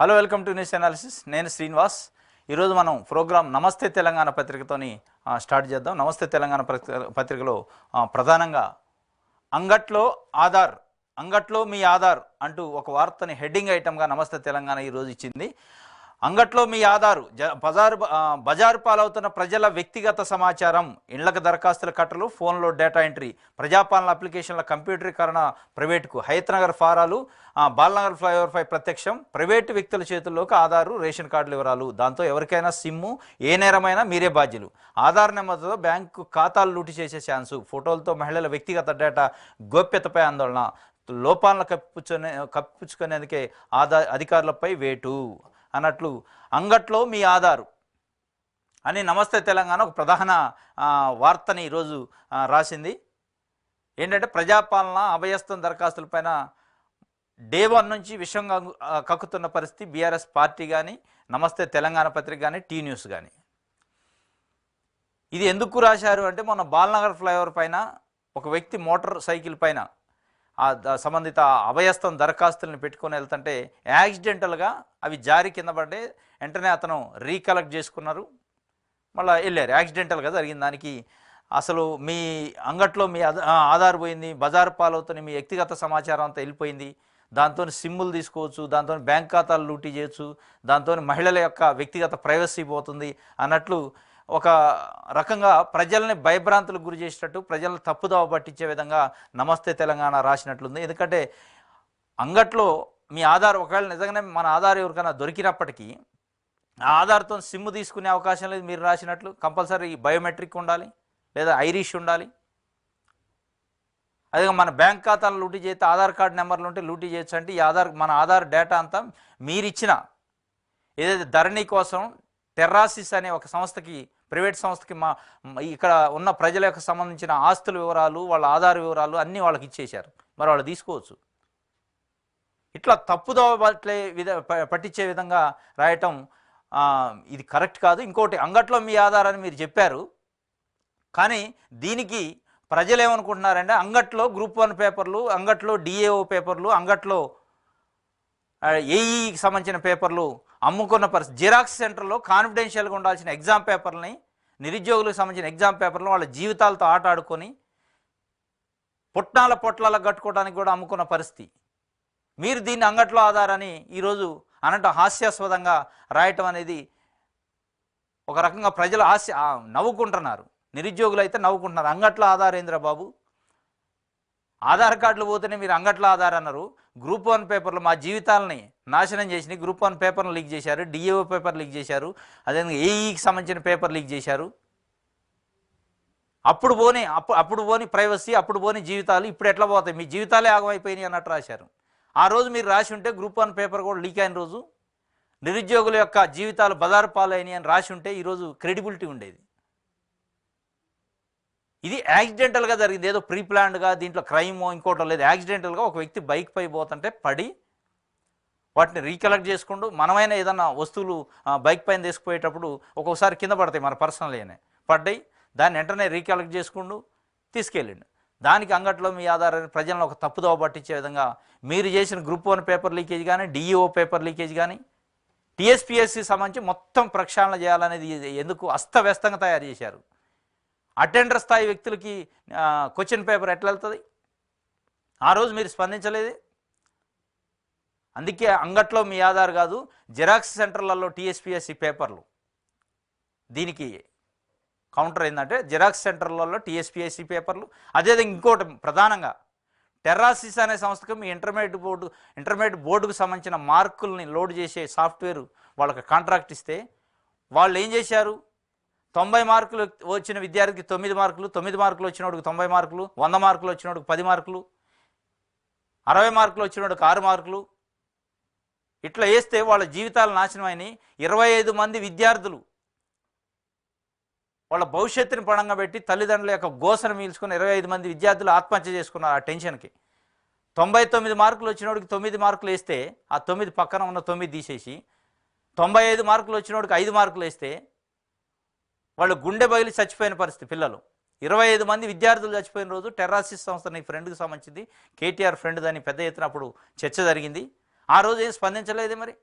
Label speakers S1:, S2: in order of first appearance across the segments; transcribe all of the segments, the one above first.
S1: Hello, welcome to news analysis. నేను శ్రీనివాస్. ఈరోజు మనం ప్రోగ్రాం నమస్తే తెలంగాణ పత్రికతోని స్టార్ట్ చేద్దాం. నమస్తే తెలంగాణ పత్రికలో ప్రధానంగా అంగట్లో ఆధార్, అంగట్లో మీ ఆధార్ అంటూ ఒక వార్తని హెడ్డింగ్ ఐటమ్గా నమస్తే తెలంగాణ ఈరోజు ఇచ్చింది. అంగట్లో మీ ఆధారు, బజారు పాలవుతున్న ప్రజల వ్యక్తిగత సమాచారం, ఇళ్లకు దరఖాస్తుల కట్టలు, ఫోన్లో డేటా ఎంట్రీ, ప్రజాపాలన అప్లికేషన్ల కంప్యూటరీకరణ ప్రైవేటుకు, హైతనగర్ ఫారాలు, బాలనగర్ ఫ్లైఓవర్పై ప్రత్యక్షం, ప్రైవేటు వ్యక్తుల చేతుల్లోకి ఆధారు, రేషన్ కార్డుల వివరాలు. దాంతో ఎవరికైనా సిమ్ము, ఏ నేరమైనా మీరే బాధ్యులు. ఆధార్ నెంబర్తో బ్యాంకు ఖాతాలు లూటి చేసే ఛాన్సు, ఫోటోలతో మహిళల వ్యక్తిగత డేటా గోప్యతపై ఆందోళన, లోపాలను కప్పించుకునేందుకే అధికారులపై వేటు అన్నట్లు అంగట్లో మీ ఆధారు అని నమస్తే తెలంగాణ ఒక ప్రధాన వార్తని ఈరోజు రాసింది. ఏంటంటే ప్రజాపాలన అభయస్థం దరఖాస్తులపైన డే 1 నుంచి విషయం కక్కుతున్న పరిస్థితి బీఆర్ఎస్ పార్టీ కానీ, నమస్తే తెలంగాణ పత్రిక కానీ, టీ న్యూస్ కానీ. ఇది ఎందుకు రాశారు అంటే, మొన్న బాలనగర్ ఫ్లైఓవర్ పైన ఒక వ్యక్తి మోటార్ సైకిల్ పైన సంబంధిత అభయస్థం దరఖాస్తులను పెట్టుకొని వెళ్తుంటే యాక్సిడెంటల్గా అవి జారి కింద పడ్డే. వెంటనే అతను రీకలెక్ట్ చేసుకున్నారు, మళ్ళీ వెళ్ళారు. యాక్సిడెంటల్గా జరిగిన దానికి అసలు మీ అంగట్లో మీ ఆధార్ పోయింది, బజారు పాలవుతున్న మీ వ్యక్తిగత సమాచారం అంతా వెళ్ళిపోయింది. దాంతో సిమ్ములు తీసుకోవచ్చు, దాంతో బ్యాంక్ ఖాతాలు లూటీ చేయొచ్చు, దాంతో మహిళల యొక్క వ్యక్తిగత ప్రైవసీ పోతుంది అన్నట్లు ఒక రకంగా ప్రజల్ని భయభ్రాంతులకు గురి చేసేటట్టు, ప్రజలను తప్పుదోవ పట్టించే విధంగా నమస్తే తెలంగాణ రాసినట్లుంది. ఎందుకంటే అంగట్లో మీ ఆధార్ ఒకవేళ నిజంగానే మన ఆధార్ ఎవరికైనా దొరికినప్పటికీ ఆ ఆధార్తో సిమ్ తీసుకునే అవకాశం లేదు. మీరు రాసినట్లు కంపల్సరీ బయోమెట్రిక్ ఉండాలి, లేదా ఐరిష్ ఉండాలి. అదే మన బ్యాంక్ ఖాతాలు లూటీ చేస్తే ఆధార్ కార్డు నెంబర్లు ఉంటే లూటీ చేయొచ్చు. అంటే ఈ మన ఆధార్ డేటా అంతా మీరిచ్చిన ఏదైతే ధరణి కోసం టెర్రాసిస్ అనే ఒక సంస్థకి, ప్రైవేట్ సంస్థకి ఇక్కడ ఉన్న ప్రజల యొక్క సంబంధించిన ఆస్తుల వివరాలు, వాళ్ళ ఆధార్ వివరాలు అన్నీ వాళ్ళకి ఇచ్చేశారు. మరి వాళ్ళు తీసుకోవచ్చు. ఇట్లా తప్పుదోవ పట్టించే విధంగా రాయటం ఇది కరెక్ట్ కాదు. ఇంకోటి, అంగట్లో మీ ఆధారాన్ని మీరు చెప్పారు, కానీ దీనికి ప్రజలు ఏమనుకుంటున్నారంటే అంగట్లో గ్రూప్ 1 పేపర్లు, అంగట్లో డిఏఓ పేపర్లు, అంగట్లో ఏఈకి సంబంధించిన పేపర్లు అమ్ముకున్న పరిస్థితి. జిరాక్స్ సెంటర్లో కాన్ఫిడెన్షియల్గా ఉండాల్సిన ఎగ్జామ్ పేపర్లని, నిరుద్యోగులకు సంబంధించిన ఎగ్జామ్ పేపర్లు వాళ్ళ జీవితాలతో ఆట ఆడుకొని పొట్లాలకు కట్టుకోవడానికి కూడా అమ్ముకున్న పరిస్థితి. మీరు దీన్ని అంగట్లో ఆధారని ఈరోజు అనంట హాస్యాస్పదంగా రాయటం అనేది ఒక రకంగా ప్రజలు నవ్వుకుంటున్నారు. నిరుద్యోగులు అయితే నవ్వుకుంటున్నారు. అంగట్లో ఆధారేంద్ర బాబు, ఆధార్ కార్డులు పోతేనే మీరు అంగట్లో ఆధార్ అన్నారు. గ్రూప్ 1 పేపర్లు మా జీవితాలని నాశనం చేసినాయి. గ్రూప్ 1 పేపర్లు లీక్ చేశారు, డిఏఓ పేపర్ లీక్ చేశారు, అదేవిధంగా ఏఈకి సంబంధించిన పేపర్ లీక్ చేశారు. అప్పుడు పోని ప్రైవసీ, అప్పుడు పోని జీవితాలు ఇప్పుడు ఎట్లా పోతాయి, మీ జీవితాలే ఆగమైపోయినాయి అన్నట్టు రాశారు. ఆ రోజు మీరు రాసి ఉంటే గ్రూప్ 1 పేపర్ కూడా లీక్ అయిన రోజు నిరుద్యోగుల యొక్క జీవితాలు బజారు పాలైనవి అని రాసి ఉంటే ఈరోజు క్రెడిబిలిటీ ఉండేది. ఇది యాక్సిడెంటల్గా జరిగింది, ఏదో ప్రీ ప్లాన్డ్గా దీంట్లో క్రైమో ఇంకోటో లేదు. యాక్సిడెంటల్గా ఒక వ్యక్తి బైక్ పై పోతుంటే పడి వాటిని రీకలెక్ట్ చేసుకుంటూ, మనమైనా ఏదన్నా వస్తువులు బైక్ పైన తీసుకుపోయేటప్పుడు ఒక్కొక్కసారి కింద పడతాయి, మన పర్సనల్ అయినా పడ్డాయి, దాన్ని వెంటనే రీకలెక్ట్ చేసుకుంటూ తీసుకెళ్ళండి. దానికి అంగట్లో మీ ఆధారాన్ని ప్రజలను ఒక తప్పుదోవ పట్టించే విధంగా మీరు చేసిన గ్రూప్ 1 పేపర్ లీకేజ్ కానీ, డిఈఓ పేపర్ లీకేజ్ కానీ, టీఎస్పీఎస్సీ సంబంధించి మొత్తం ప్రక్షాళన చేయాలనేది ఎందుకు అస్తవ్యస్తంగా తయారు చేశారు. అటెండర్ స్థాయి వ్యక్తులకి క్వశ్చన్ పేపర్ ఎట్లా వెళ్తుంది? ఆ రోజు మీరు స్పందించలేదు. అందుకే అంగట్లో మీ ఆధార్ కాదు, జిరాక్స్ సెంటర్లలో టీఎస్పీఎస్సీ పేపర్లు. దీనికి కౌంటర్ ఏంటంటే జిరాక్స్ సెంటర్లలో టీఎస్పీఎస్సీ పేపర్లు. అదేవిధంగా ఇంకోటి ప్రధానంగా టెర్రాసిస్ అనే సంస్థకు మీ ఇంటర్మీడియట్ బోర్డుకు సంబంధించిన మార్కుల్ని లోడ్ చేసే సాఫ్ట్వేర్ వాళ్ళకి కాంట్రాక్ట్ ఇస్తే వాళ్ళు ఏం చేశారు? 90 మార్కులు వచ్చిన విద్యార్థికి 9 మార్కులు, 9 మార్కులు వచ్చినోడికి 90 మార్కులు, 100 మార్కులు వచ్చినోడికి 10 మార్కులు, 60 మార్కులు వచ్చినోడికి 6 మార్కులు, ఇట్లా వేస్తే వాళ్ళ జీవితాలు నాశనమైన 25 మంది విద్యార్థులు వాళ్ళ భవిష్యత్తుని పణంగా పెట్టి తల్లిదండ్రుల యొక్క గోసను మీల్చుకుని 25 మంది విద్యార్థులు ఆత్మహత్య చేసుకున్నారు ఆ టెన్షన్కి. 99 మార్కులు వచ్చినోడికి 9 మార్కులు వేస్తే ఆ 9 పక్కన ఉన్న 9 తీసేసి 95 మార్కులు వచ్చినోడికి 5 మార్కులు వేస్తే వాళ్ళు గుండె బయలు చచ్చిపోయిన పరిస్థితి. పిల్లలు 25 మంది విద్యార్థులు చచ్చిపోయిన రోజు టెర్రాసిస్ సంస్థ నీ ఫ్రెండ్కి సంబంధించింది, కేటీఆర్ ఫ్రెండ్ దాన్ని పెద్ద ఎత్తున అప్పుడు చర్చ జరిగింది. ఆ రోజు ఏం స్పందించలేదు. మరి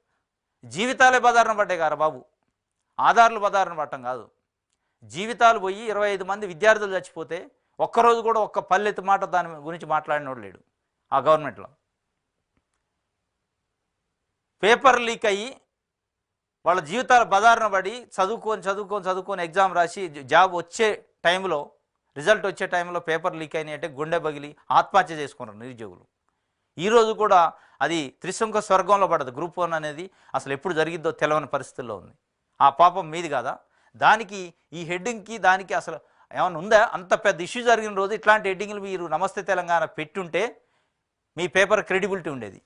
S1: జీవితాలే బదారణ పడ్డాయి కారా బాబు, ఆధార్లు బదారణ పట్టం కాదు. జీవితాలు పోయి 25 మంది విద్యార్థులు చచ్చిపోతే ఒక్కరోజు కూడా ఒక్క పల్లెత్తు మాట దాని గురించి మాట్లాడినోడు లేడు ఆ గవర్నమెంట్లో. పేపర్ లీక్ అయ్యి వాళ్ళ జీవితాలు బదారణ పడి చదువుకొని ఎగ్జామ్ రాసి జాబ్ వచ్చే టైంలో, రిజల్ట్ వచ్చే టైంలో పేపర్ లీక్ అయినాయంటే గుండె పగిలి ఆత్మహత్య చేసుకున్నారు నిరుద్యోగులు. ఈరోజు కూడా అది త్రిశంక స్వర్గంలో పడదు. గ్రూప్ 1 అనేది అసలు ఎప్పుడు జరిగిద్దో తెలియని పరిస్థితుల్లో ఉంది. ఆ పాపం మీది కాదా? దానికి ఈ హెడ్డింగ్కి దానికి అసలు ఏమైనా ఉందా? అంత పెద్ద ఇష్యూ జరిగిన రోజు ఇట్లాంటి హెడ్డింగ్లు మీరు నమస్తే తెలంగాణ పెట్టుంటే మీ పేపర్ క్రెడిబిలిటీ ఉండేది.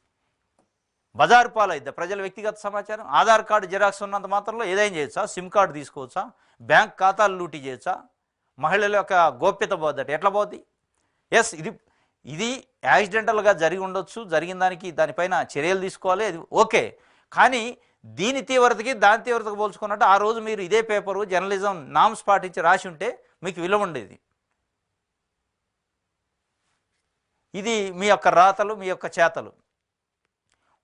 S1: బజారు పాలైద్దా ప్రజల వ్యక్తిగత సమాచారం? ఆధార్ కార్డు జిరాక్స్ ఉన్నంత మాత్రంలో ఏదైనా చేయొచ్చా? సిమ్ కార్డు తీసుకోవచ్చా? బ్యాంక్ ఖాతాలు లూటీ చేయొచ్చా? మహిళల యొక్క గోప్యత పోద్దట, ఎట్లా పోద్ది? ఎస్, ఇది యాక్సిడెంటల్గా జరిగి ఉండొచ్చు, జరిగిన దానిపైన చర్యలు తీసుకోవాలి, అది ఓకే. కానీ దీని తీవ్రతకి దాని తీవ్రతకు పోల్చుకున్నట్టు ఆ రోజు మీరు ఇదే పేపరు జర్నలిజం నామ్స్ పాటించి రాసి ఉంటే మీకు విలువ ఉండేది. ఇది మీ యొక్క రాతలు, మీ యొక్క చేతలు.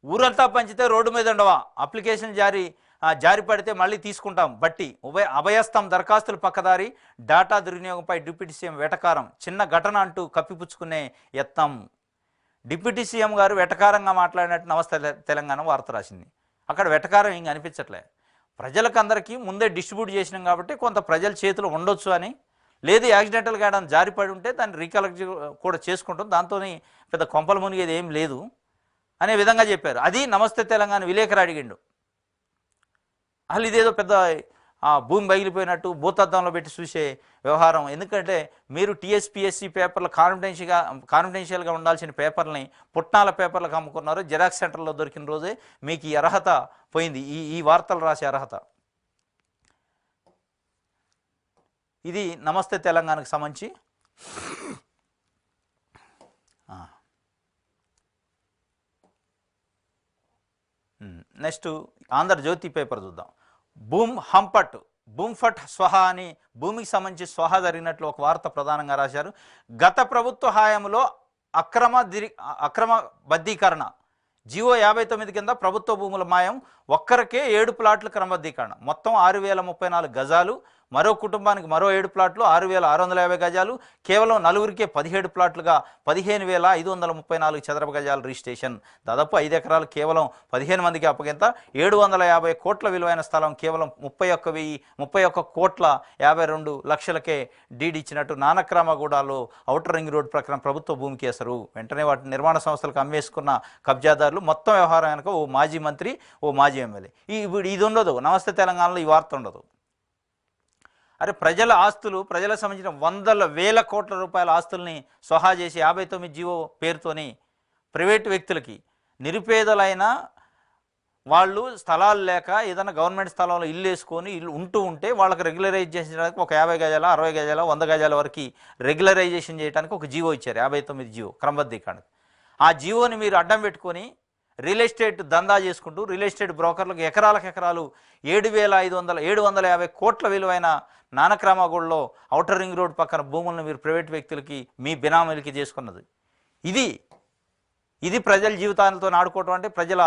S1: ఊరంతా పంచితే రోడ్డు మీద ఉండవా? అప్లికేషన్ జారి పడితే మళ్ళీ తీసుకుంటాం బట్టి అభయస్థం దరఖాస్తులు పక్కదారి, డాటా దుర్వినియోగంపై డిప్యూటీ సీఎం వెటకారం, చిన్న ఘటన అంటూ కప్పిపుచ్చుకునే యత్నం. డిప్యూటీ సీఎం గారు వెటకారంగా మాట్లాడినట్టు నమస్తే తెలంగాణ వార్త రాసింది. అక్కడ వెటకారం ఇంక అనిపించట్లే. ప్రజలకు అందరికీ ముందే డిస్ట్రిబ్యూట్ చేసినాం కాబట్టి కొంత ప్రజల చేతిలో ఉండొచ్చు అని, లేదు యాక్సిడెంటల్గా ఏమైనా జారిపడి ఉంటే దాన్ని రీకలెక్ట్ కూడా చేసుకుంటాం, దాంతో పెద్ద కొంపలు మునిగేది ఏం లేదు అనే విధంగా చెప్పారు. అది నమస్తే తెలంగాణ విలేకరు అడిగిండు. అసలు ఇదేదో పెద్ద భూమి పగిలిపోయినట్టు భూతద్దంలో పెట్టి చూసే వ్యవహారం. ఎందుకంటే మీరు టీఎస్పీఎస్సీ పేపర్లు కాన్ఫిడెన్షియల్గా ఉండాల్సిన పేపర్లని పుట్నాల పేపర్లకు అమ్ముకున్నారు. జిరాక్స్ సెంటర్లో దొరికిన రోజే మీకు ఈ అర్హత పోయింది, ఈ వార్తలు రాసే అర్హత. ఇది నమస్తే తెలంగాణకు సంబంధించి. నెక్స్ట్ ఆంధ్రజ్యోతి పేపర్ చూద్దాం. బూమ్ఫట్ స్వహా అని భూమికి సంబంధించి స్వహా జరిగినట్లు ఒక వార్త ప్రధానంగా రాశారు. గత ప్రభుత్వ హయాంలో అక్రమ బద్దీకరణ, జియో 59 కింద ప్రభుత్వ భూముల మాయం, ఒక్కరికే 7 ప్లాట్ల క్రమబద్ధీకరణ, మొత్తం 6034 గజాలు, మరో కుటుంబానికి మరో 7 ప్లాట్లు 6650 గజాలు, కేవలం నలుగురికే 17 ప్లాట్లుగా 15534 చదరపు గజాలు రిజిస్ట్రేషన్. దాదాపు 5 ఎకరాలు కేవలం 15 మందికి అప్పగింత. 750 కోట్ల విలువైన స్థలం కేవలం 31 కోట్ల 52 లక్షలకే డీడ్ ఇచ్చినట్టు నానక్రామగూడలో ఔటర్ రింగ్ రోడ్ ప్రకారం ప్రభుత్వ భూమికి వేశారు. వెంటనే వాటిని నిర్మాణ సంస్థలకు అమ్మేసుకున్న కబ్జాదారులు. మొత్తం వ్యవహారం వెనక ఓ మాజీ మంత్రి, ఓ మాజీ ఎమ్మెల్యే. ఇది ఉండదు నమస్తే తెలంగాణలో, ఈ వార్త ఉండదు. అరే ప్రజల ఆస్తులు, ప్రజలకు సంబంధించిన వందల వేల కోట్ల రూపాయల ఆస్తుల్ని స్వహా చేసి 59 జీవో పేరుతోని ప్రైవేటు వ్యక్తులకి, నిరుపేదలైన వాళ్ళు స్థలాలు లేక ఏదైనా గవర్నమెంట్ స్థలంలో ఇల్లు వేసుకొని ఉంటూ ఉంటే వాళ్ళకి రెగ్యులరైజ్ చేసేయడానికి ఒక 50 గజాల 60 గజాల 100 గజాల వరకు రెగ్యులరైజేషన్ చేయడానికి ఒక జీవో ఇచ్చారు, 59 జీవో క్రమబద్ధీకరణ. ఆ జీవోని మీరు అడ్డం పెట్టుకొని రియల్ ఎస్టేట్ దందా చేసుకుంటూ రియల్ ఎస్టేట్ బ్రోకర్లకు ఎకరాలు 750 కోట్ల విలువైన నానక్రామగూడలో ఔటర్ రింగ్ రోడ్ పక్కన భూములను మీరు ప్రైవేట్ వ్యక్తులకి, మీ బినామీలకి చేసుకున్నది. ఇది ప్రజల జీవితాలతో ఆడుకోవటం అంటే, ప్రజల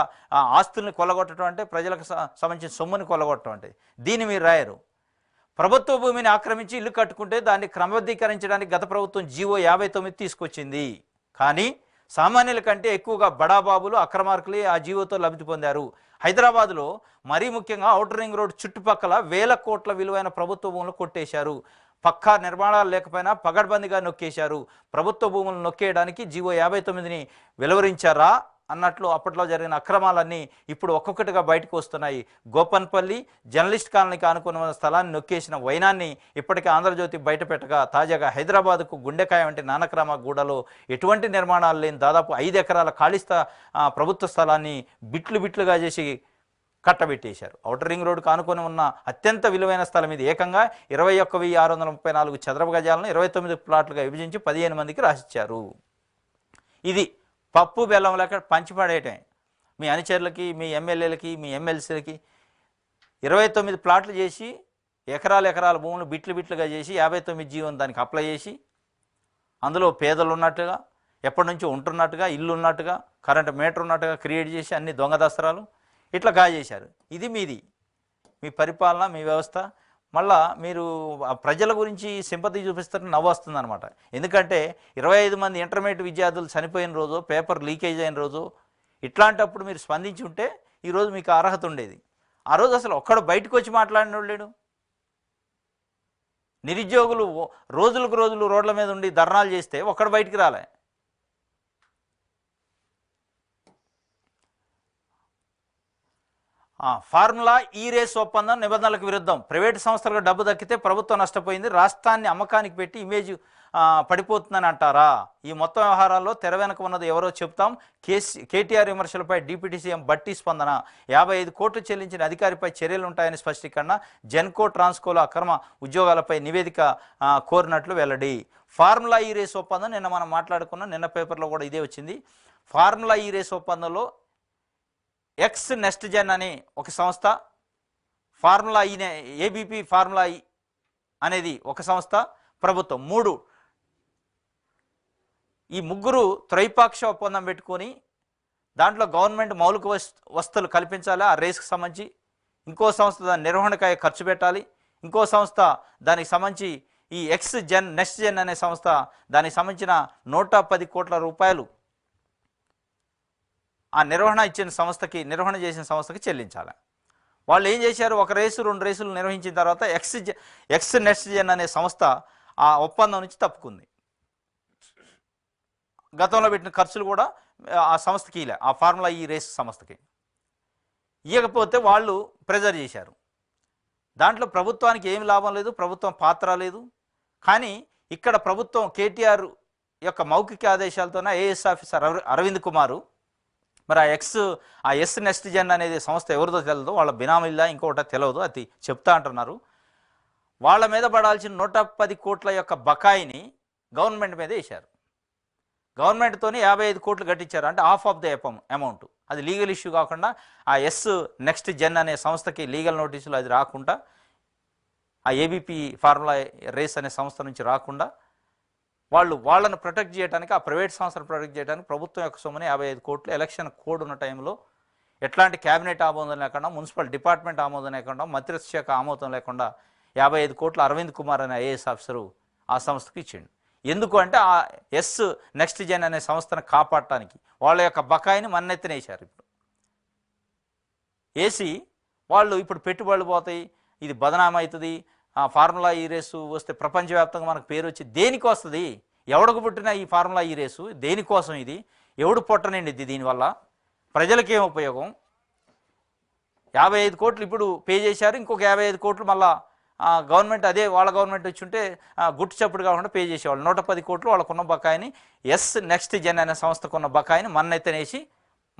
S1: ఆస్తుల్ని కొల్లగొట్టడం అంటే, ప్రజలకు సంబంధించిన సొమ్ముని కొల్లగొట్టడం అంటే. దీన్ని మీరు రాయరు. ప్రభుత్వ భూమిని ఆక్రమించి ఇల్లు కట్టుకుంటే దాన్ని క్రమబద్ధీకరించడానికి గత ప్రభుత్వం జీవో 59 తీసుకొచ్చింది. కానీ సామాన్యుల కంటే ఎక్కువగా బడాబాబులు, అక్రమార్కులే ఆ జీవోతో లబ్ధి పొందారు. హైదరాబాద్లో మరీ ముఖ్యంగా ఔటర్ రింగ్ రోడ్ చుట్టుపక్కల 1000 కోట్ల విలువైన ప్రభుత్వ భూములు కొట్టేశారు. పక్కా నిర్మాణాలు లేకపోయినా పగడ్బందీగా నొక్కేశారు. ప్రభుత్వ భూములను నొక్కేయడానికి జీవో 59ని వెలువరించారా అన్నట్లు అప్పట్లో జరిగిన అక్రమాలన్నీ ఇప్పుడు ఒక్కొక్కటిగా బయటకు వస్తున్నాయి. గోపన్పల్లి జర్నలిస్ట్ కాలనీకి ఆనుకున్న స్థలాన్ని నొక్కేసిన వైనాన్ని ఇప్పటికే ఆంధ్రజ్యోతి బయటపెట్టగా, తాజాగా హైదరాబాద్కు గుండెకాయ వంటి నానక్రామగూడలో ఎటువంటి నిర్మాణాలు లేని దాదాపు 5 ఎకరాల ఖాళీ ప్రభుత్వ స్థలాన్ని బిట్లుగా చేసి కట్టబెట్టేశారు. ఔటర్ రింగ్ రోడ్డుకు ఆనుకొని ఉన్న అత్యంత విలువైన స్థలం ఇది. ఏకంగా 21,634 చదరపు గజాలను 29 ప్లాట్లుగా విభజించి 15 మందికి రాసిచ్చారు. ఇది పప్పు బెల్లం లేక పంచిపడేయటం. మీ అనుచరులకి, మీ ఎమ్మెల్యేలకి, మీ ఎమ్మెల్సీలకి 29 ప్లాట్లు చేసి ఎకరాల భూములు బిట్లుగా చేసి 59 జీవోని దానికి అప్లై చేసి, అందులో పేదలు ఉన్నట్టుగా, ఎప్పటి నుంచో ఉంటున్నట్టుగా, ఇల్లు ఉన్నట్టుగా, కరెంటు మీటర్ ఉన్నట్టుగా క్రియేట్ చేసి అన్ని దొంగ దస్త్రాలు. ఇట్లా కాజేశారు. ఇది మీ పరిపాలన, మీ వ్యవస్థ. మళ్ళా మీరు ఆ ప్రజల గురించి సింపతి చూపిస్తారని నవ్వు వస్తుంది అనమాట. ఎందుకంటే 25 మంది ఇంటర్మీడియట్ విద్యార్థులు చనిపోయిన రోజు, పేపర్ లీకేజ్ అయిన రోజు, ఇట్లాంటప్పుడు మీరు స్పందించి ఉంటే ఈరోజు మీకు అర్హత ఉండేది. ఆ రోజు అసలు ఒక్కడు బయటకు వచ్చి మాట్లాడిన లేడు. నిరుద్యోగులు రోజులకు రోజులు రోడ్ల మీద ఉండి ధర్నాలు చేస్తే ఒక్కడు బయటికి రాలే. ఫార్ములా ఈ రేస్ ఒప్పందం నిబంధనలకు విరుద్ధం. ప్రైవేటు సంస్థలకు డబ్బు దక్కితే ప్రభుత్వం నష్టపోయింది, రాష్ట్రాన్ని అమ్మకానికి పెట్టి ఇమేజ్ పడిపోతుందని అంటారా? ఈ మొత్తం వ్యవహారాల్లో తెర వెనక ఉన్నది ఎవరో చెప్తాం. కేటీఆర్ విమర్శలపై డిప్యూటీ సీఎం బట్టి స్పందన. 55 కోట్లు చెల్లించిన అధికారిపై చర్యలుంటాయని స్పష్టీకరణ. జెన్కో ట్రాన్స్కోలో అక్రమ ఉద్యోగాలపై నివేదిక కోరినట్లు వెల్లడి. ఫార్ములా ఈ రేస్ ఒప్పందం నిన్న మనం మాట్లాడుకున్నాం, నిన్న పేపర్లో కూడా ఇదే వచ్చింది. ఫార్ములా ఈ రేస్ ఒప్పందంలో ఎక్స్ నెక్స్ట్ జెన్ అనే ఒక సంస్థ, ఫార్ములా ఈ ఏబీపీ ఫార్ములా ఈ అనేది ఒక సంస్థ, ప్రభుత్వం, ఈ ముగ్గురు త్రైపాక్ష ఒప్పందం పెట్టుకొని దాంట్లో గవర్నమెంట్ మౌలిక వస్తువులు కల్పించాలి ఆ రేస్కి సంబంధించి, ఇంకో సంస్థ దాని నిర్వహణకై ఖర్చు పెట్టాలి, ఇంకో సంస్థ దానికి సంబంధించి ఈ ఎక్స్ జెన్ నెక్స్ట్ జెన్ అనే సంస్థ దానికి సంబంధించిన 110 కోట్ల రూపాయలు ఆ నిర్వహణ చేసిన సంస్థకి చెల్లించాలి. వాళ్ళు ఏం చేశారు, ఒక రేసు 2 రేసులు నిర్వహించిన తర్వాత ఎక్స్ నెక్స్ట్ జెన్ అనే సంస్థ ఆ ఒప్పందం నుంచి తప్పుకుంది. గతంలో పెట్టిన ఖర్చులు కూడా ఆ సంస్థకి ఇలే, ఆ ఫార్ములా ఈ రేస్ సంస్థకి ఇవ్వకపోతే వాళ్ళు ప్రెజర్ చేశారు. దాంట్లో ప్రభుత్వానికి ఏమి లాభం లేదు, ప్రభుత్వం పాత్ర లేదు. కానీ ఇక్కడ ప్రభుత్వం కేటీఆర్ యొక్క మౌఖిక ఆదేశాలతోనే ఐఏఎస్ ఆఫీసర్ అరవింద్ కుమారు మరి ఆ ఎస్ నెక్స్ట్ జెన్ అనేది సంస్థ ఎవరిదో తెలియదు, వాళ్ళ బినామీలా ఇంకొకటి తెలియదు, అది చెప్తా అంటున్నారు. వాళ్ళ మీద పడాల్సిన 110 కోట్ల యొక్క బకాయిని గవర్నమెంట్ మీద వేశారు. గవర్నమెంట్తోని 55 కోట్లు కట్టించారు, అంటే హాఫ్ ఆఫ్ ద అమౌంట్. అది లీగల్ ఇష్యూ కాకుండా ఆ ఎస్ నెక్స్ట్ జెన్ అనే సంస్థకి లీగల్ నోటీసులు అది రాకుండా, ఆ ఏబీపీ ఫార్ములా రేస్ అనే సంస్థ నుంచి రాకుండా వాళ్ళను ప్రొటెక్ట్ చేయడానికి, ఆ ప్రైవేట్ సంస్థను ప్రొటెక్ట్ చేయడానికి ప్రభుత్వం యొక్క సొమ్ముని 55 కోట్లు ఎలక్షన్ కోడ్ ఉన్న టైంలో ఎట్లాంటి క్యాబినెట్ ఆమోదం లేకుండా, మున్సిపల్ డిపార్ట్మెంట్ ఆమోదం లేకుండా, మంత్రిత్వ శాఖ ఆమోదం లేకుండా 55 కోట్లు అరవింద్ కుమార్ అనే ఐఏఎస్ ఆఫీసరు ఆ సంస్థకి ఇచ్చిండు. ఎందుకు అంటే ఆ ఎస్ నెక్స్ట్ జెన్ అనే సంస్థను కాపాడటానికి వాళ్ళ యొక్క బకాయిని మన్నెత్తిన వేశారు. ఇప్పుడు వేసి వాళ్ళు ఇప్పుడు పెట్టుబడులు పోతాయి, ఇది బదనామీ అవుతుంది, ఆ ఫార్ములా ఈ రేసు వస్తే ప్రపంచవ్యాప్తంగా మనకు పేరు వచ్చి దేనికి వస్తుంది? ఎవడకు పుట్టిన ఈ ఫార్ములా ఈ రేసు దేనికోసం? ఇది ఎవడు పొట్టనండి? దీనివల్ల ప్రజలకేం ఉపయోగం? 55 కోట్లు ఇప్పుడు పే చేశారు, ఇంకొక 55 కోట్లు మళ్ళా గవర్నమెంట్, అదే వాళ్ళ గవర్నమెంట్ వచ్చి ఉంటే గుట్టు చప్పుడు కాకుండా పే చేసేవాళ్ళు. 110 కోట్లు వాళ్ళకున్న బకాయిని, ఎస్ నెక్స్ట్ జెన్ అనే సంస్థకున్న బకాయిని మన్నెత్తనేసి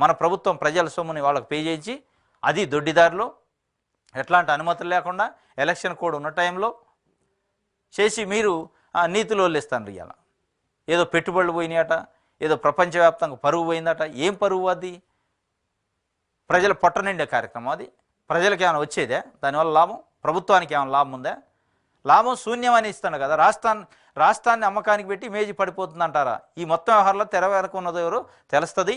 S1: మన ప్రభుత్వం ప్రజల సొమ్ముని వాళ్ళకి పే చేయించి, అది దొడ్డిదారిలో ఎట్లాంటి అనుమతులు లేకుండా ఎలక్షన్ కోడ్ ఉన్న టైంలో చేసి మీరు నీతిలో వదిలేస్తాను. ఇవాళ ఏదో పెట్టుబడులు పోయినాయట, ఏదో ప్రపంచవ్యాప్తంగా పరువు పోయిందట. ఏం పరువు అది? ప్రజల పొట్టనిండే కార్యక్రమం అది. ప్రజలకు ఏమైనా వచ్చేదే దానివల్ల లాభం? ప్రభుత్వానికి ఏమైనా లాభం ఉందా? లాభం శూన్యం అని ఇస్తాను కదా. రాష్ట్రాన్ని అమ్మకానికి పెట్టి ఇమేజ్ పడిపోతుంది అంటారా? ఈ మొత్తం వ్యవహారంలో తెర వెనక ఉన్నదో ఎవరో తెలుస్తుంది.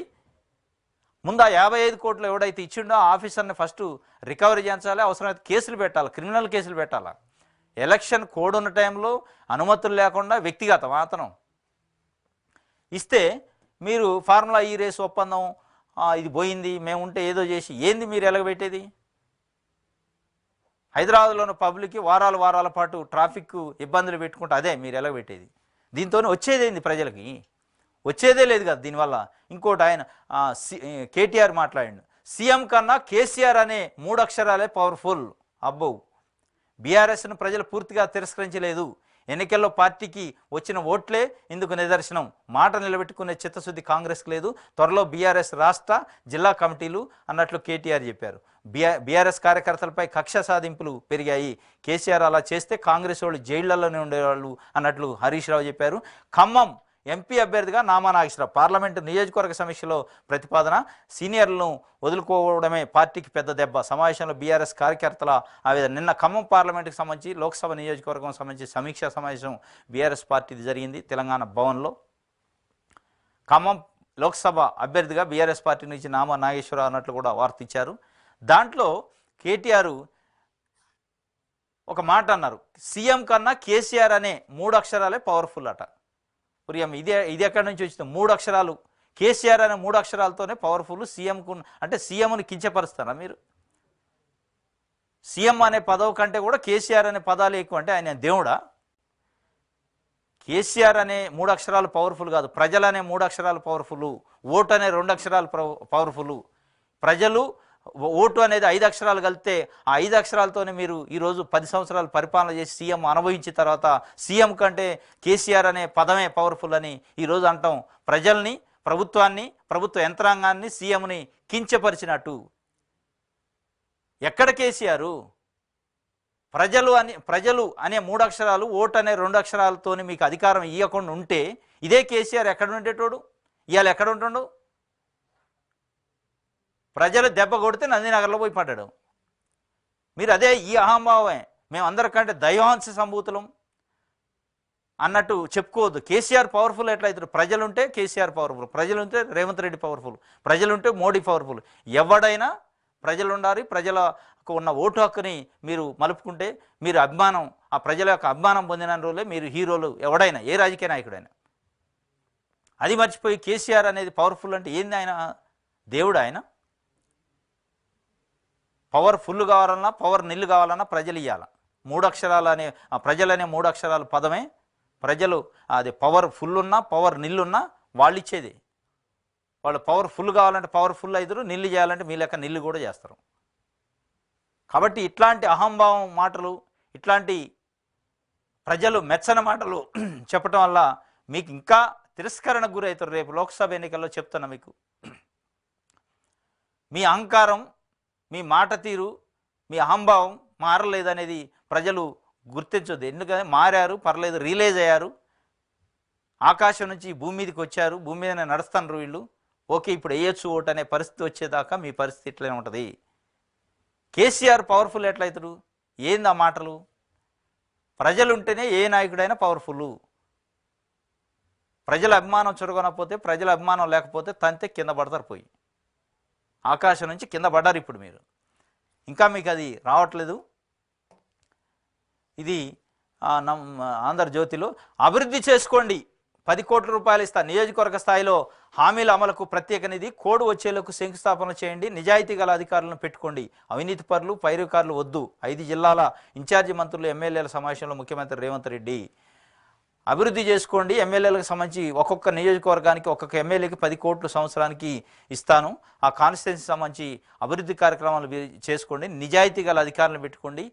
S1: ముందు ఆ 55 కోట్లు ఎవడైతే ఇచ్చిండో ఆ ఆఫీసర్ని ఫస్ట్ రికవరీ చేయించాలి, అవసరమైతే కేసులు పెట్టాలి, క్రిమినల్ కేసులు పెట్టాలి. ఎలక్షన్ కోడ్ ఉన్న టైంలో అనుమతులు లేకుండా వ్యక్తిగతం అతను ఇస్తే మీరు ఫార్ములా ఈ రేసు ఒప్పందం ఇది పోయింది, మేము ఉంటే ఏదో చేసి ఏంది మీరు ఎలగబెట్టేది? హైదరాబాద్లోని పబ్లిక్కి వారాల పాటు ట్రాఫిక్ ఇబ్బందులు పెట్టుకుంటే అదే మీరు ఎలగబెట్టేది. దీంతో వచ్చేదేంది? ప్రజలకి వచ్చేదే లేదు కదా దీనివల్ల. ఇంకోటి ఆయన కేటీఆర్ మాట్లాడిండు, సీఎం కన్నా కేసీఆర్ అనే 3 అక్షరాలే పవర్ఫుల్. అబ్బో, బీఆర్ఎస్ను ప్రజలు పూర్తిగా తిరస్కరించలేదు, ఎన్నికల్లో పార్టీకి వచ్చిన ఓట్లే ఇందుకు నిదర్శనం. మాట నిలబెట్టుకునే చిత్తశుద్ధి కాంగ్రెస్కి లేదు, త్వరలో బీఆర్ఎస్ రాష్ట్ర జిల్లా కమిటీలు అన్నట్లు కేటీఆర్ చెప్పారు. బీఆర్ఎస్ కార్యకర్తలపై కక్ష సాధింపులు పెరిగాయి, కేసీఆర్ అలా చేస్తే కాంగ్రెస్ వాళ్ళు జైళ్లలోనే ఉండేవాళ్ళు అన్నట్లు హరీష్ రావు చెప్పారు. ఖమ్మం ఎంపీ అభ్యర్థిగా నామా నాగేశ్వరరావు పార్లమెంటు నియోజకవర్గ సమీక్షలో ప్రతిపాదన. సీనియర్లను వదులుకోవడమే పార్టీకి పెద్ద దెబ్బ. సమావేశంలో బీఆర్ఎస్ కార్యకర్తల నిన్న ఖమ్మం పార్లమెంటుకు సంబంధించి లోక్సభ నియోజకవర్గం సంబంధించి సమీక్షా సమావేశం బీఆర్ఎస్ పార్టీది జరిగింది తెలంగాణ భవన్లో. ఖమ్మం లోక్సభ అభ్యర్థిగా బీఆర్ఎస్ పార్టీ నుంచి నామా నాగేశ్వరరావు అన్నట్లు కూడా వార్త ఇచ్చారు. దాంట్లో కేటీఆర్ ఒక మాట అన్నారు, సీఎం కన్నా కేసీఆర్ అనే 3 అక్షరాలే పవర్ఫుల్ అట. ప్రియం, ఇది ఎక్కడి నుంచి వచ్చింది? 3 అక్షరాలు, కేసీఆర్ అనే 3 అక్షరాలతోనే పవర్ఫుల్. సీఎంకు అంటే సీఎంని కించపరుస్తారా మీరు? సీఎం అనే పదవి కంటే కూడా కేసీఆర్ అనే పదాలు ఎక్కువ. అంటే ఆయన దేవుడా? కేసీఆర్ అనే 3 అక్షరాలు పవర్ఫుల్ కాదు, ప్రజలు అనే 3 అక్షరాలు పవర్ఫుల్, ఓటు అనే 2 అక్షరాలు పవర్ఫుల్. ప్రజలు ఓటు అనేది 5 అక్షరాలు కలిపితే ఆ 5 అక్షరాలతోనే మీరు ఈరోజు 10 సంవత్సరాలు పరిపాలన చేసి సీఎం అనుభవించిన తర్వాత సీఎం కంటే కేసీఆర్ అనే పదమే పవర్ఫుల్ అని ఈరోజు అంటాం. ప్రజల్ని, ప్రభుత్వాన్ని, ప్రభుత్వ యంత్రాంగాన్ని, సీఎంని కించపరిచినట్టు. ఎక్కడ కేసీఆర్? ప్రజలు అనే 3 అక్షరాలు, ఓటు అనే 2 అక్షరాలతోని మీకు అధికారం ఇవ్వకుండా ఉంటే ఇదే కేసీఆర్ ఎక్కడ ఉండేటోడు? ఇవాళ ఎక్కడ ఉంటుండు? ప్రజలు దెబ్బ కొడితే నందినగర్లో పోయి పడ్డాడు. మీరు అదే ఈ అహంభావమే, మేము అందరికంటే దైవాంశ సంభూతులం అన్నట్టు చెప్పుకోవద్దు. కేసీఆర్ పవర్ఫుల్ ఎట్లయితారు? ప్రజలుంటే కేసీఆర్ పవర్ఫుల్, ప్రజలుంటే రేవంత్ రెడ్డి పవర్ఫుల్, ప్రజలుంటే మోడీ పవర్ఫుల్. ఎవడైనా ప్రజలు ఉండాలి. ప్రజలకు ఉన్న ఓటు హక్కుని మీరు మలుపుకుంటే మీరు అభిమానం, ఆ ప్రజల యొక్క అభిమానం పొందిన రోజులే మీరు హీరోలు. ఎవడైనా, ఏ రాజకీయ నాయకుడైనా. అది మర్చిపోయి కేసీఆర్ అనేది పవర్ఫుల్ అంటే ఏంది? ఆయన దేవుడు? ఆయన పవర్ ఫుల్ కావాలన్నా, పవర్ నిల్లు కావాలన్నా ప్రజలు ఇవ్వాలి. 3 అక్షరాలు అనే ప్రజలనే 3 అక్షరాల పదమే ప్రజలు. అది పవర్ ఫుల్ ఉన్నా, పవర్ నిల్లున్నా వాళ్ళు ఇచ్చేది. వాళ్ళు పవర్ ఫుల్ కావాలంటే పవర్ఫుల్ అవుతారు, నిల్లు చేయాలంటే మీ లెక్క నిల్లు కూడా చేస్తారు. కాబట్టి ఇట్లాంటి అహంభావం మాటలు, ఇట్లాంటి ప్రజలు మెచ్చని మాటలు చెప్పటం వల్ల మీకు ఇంకా తిరస్కరణకు గురవుతారు. రేపు లోక్సభ ఎన్నికల్లో చెప్తున్నా మీకు. మీ అహంకారం, మీ మాట తీరు, మీ అహంభావం మారలేదనేది ప్రజలు గుర్తించొద్దు. ఎందుకంటే మారారు, పర్లేదు, రియలైజ్ అయ్యారు. ఆకాశం నుంచి భూమి మీదకి వచ్చారు, భూమి మీదనే నడుస్తున్నారు వీళ్ళు. ఓకే, ఇప్పుడు వేయచ్చు ఓటు అనే పరిస్థితి వచ్చేదాకా మీ పరిస్థితి ఇట్లనే ఉంటుంది. కేసీఆర్ పవర్ఫుల్ ఎట్లయితారు? ఏంది ఆ మాటలు? ప్రజలుంటేనే ఏ నాయకుడైనా పవర్ఫుల్. ప్రజల అభిమానం చురగనపోతే, ప్రజల అభిమానం లేకపోతే తంతే కింద పడతారు పోయి. ఆకాశం నుంచి కింద పడ్డారు ఇప్పుడు మీరు. ఇంకా మీకు అది రావట్లేదు. ఇది ఆంధ్రజ్యోతిలో అభివృద్ధి చేసుకోండి, 10 కోట్ల రూపాయలు ఇస్తా, నియోజకవర్గ స్థాయిలో హామీల అమలుకు ప్రత్యేక నిధి, కోడ్ వచ్చేలకు శంకుస్థాపన చేయండి, నిజాయితీ గల అధికారులను పెట్టుకోండి, అవినీతి పరులు, పైరుకారులు వద్దు. 5 జిల్లాల ఇన్ఛార్జి మంత్రులు, ఎమ్మెల్యేల సమావేశంలో ముఖ్యమంత్రి రేవంత్ రెడ్డి. అభివృద్ధి చేసుకోండి, ఎమ్మెల్యేలకు సంబంధించి ఒక్కొక్క నియోజకవర్గానికి ఒక్కొక్క ఎమ్మెల్యేకి 10 కోట్లు సంవత్సరానికి ఇస్తాను, ఆ కాన్స్టిట్యున్సీ సంబంధించి అభివృద్ధి కార్యక్రమాలు చేసుకోండి, నిజాయితీ గల అధికారులను పెట్టుకోండి,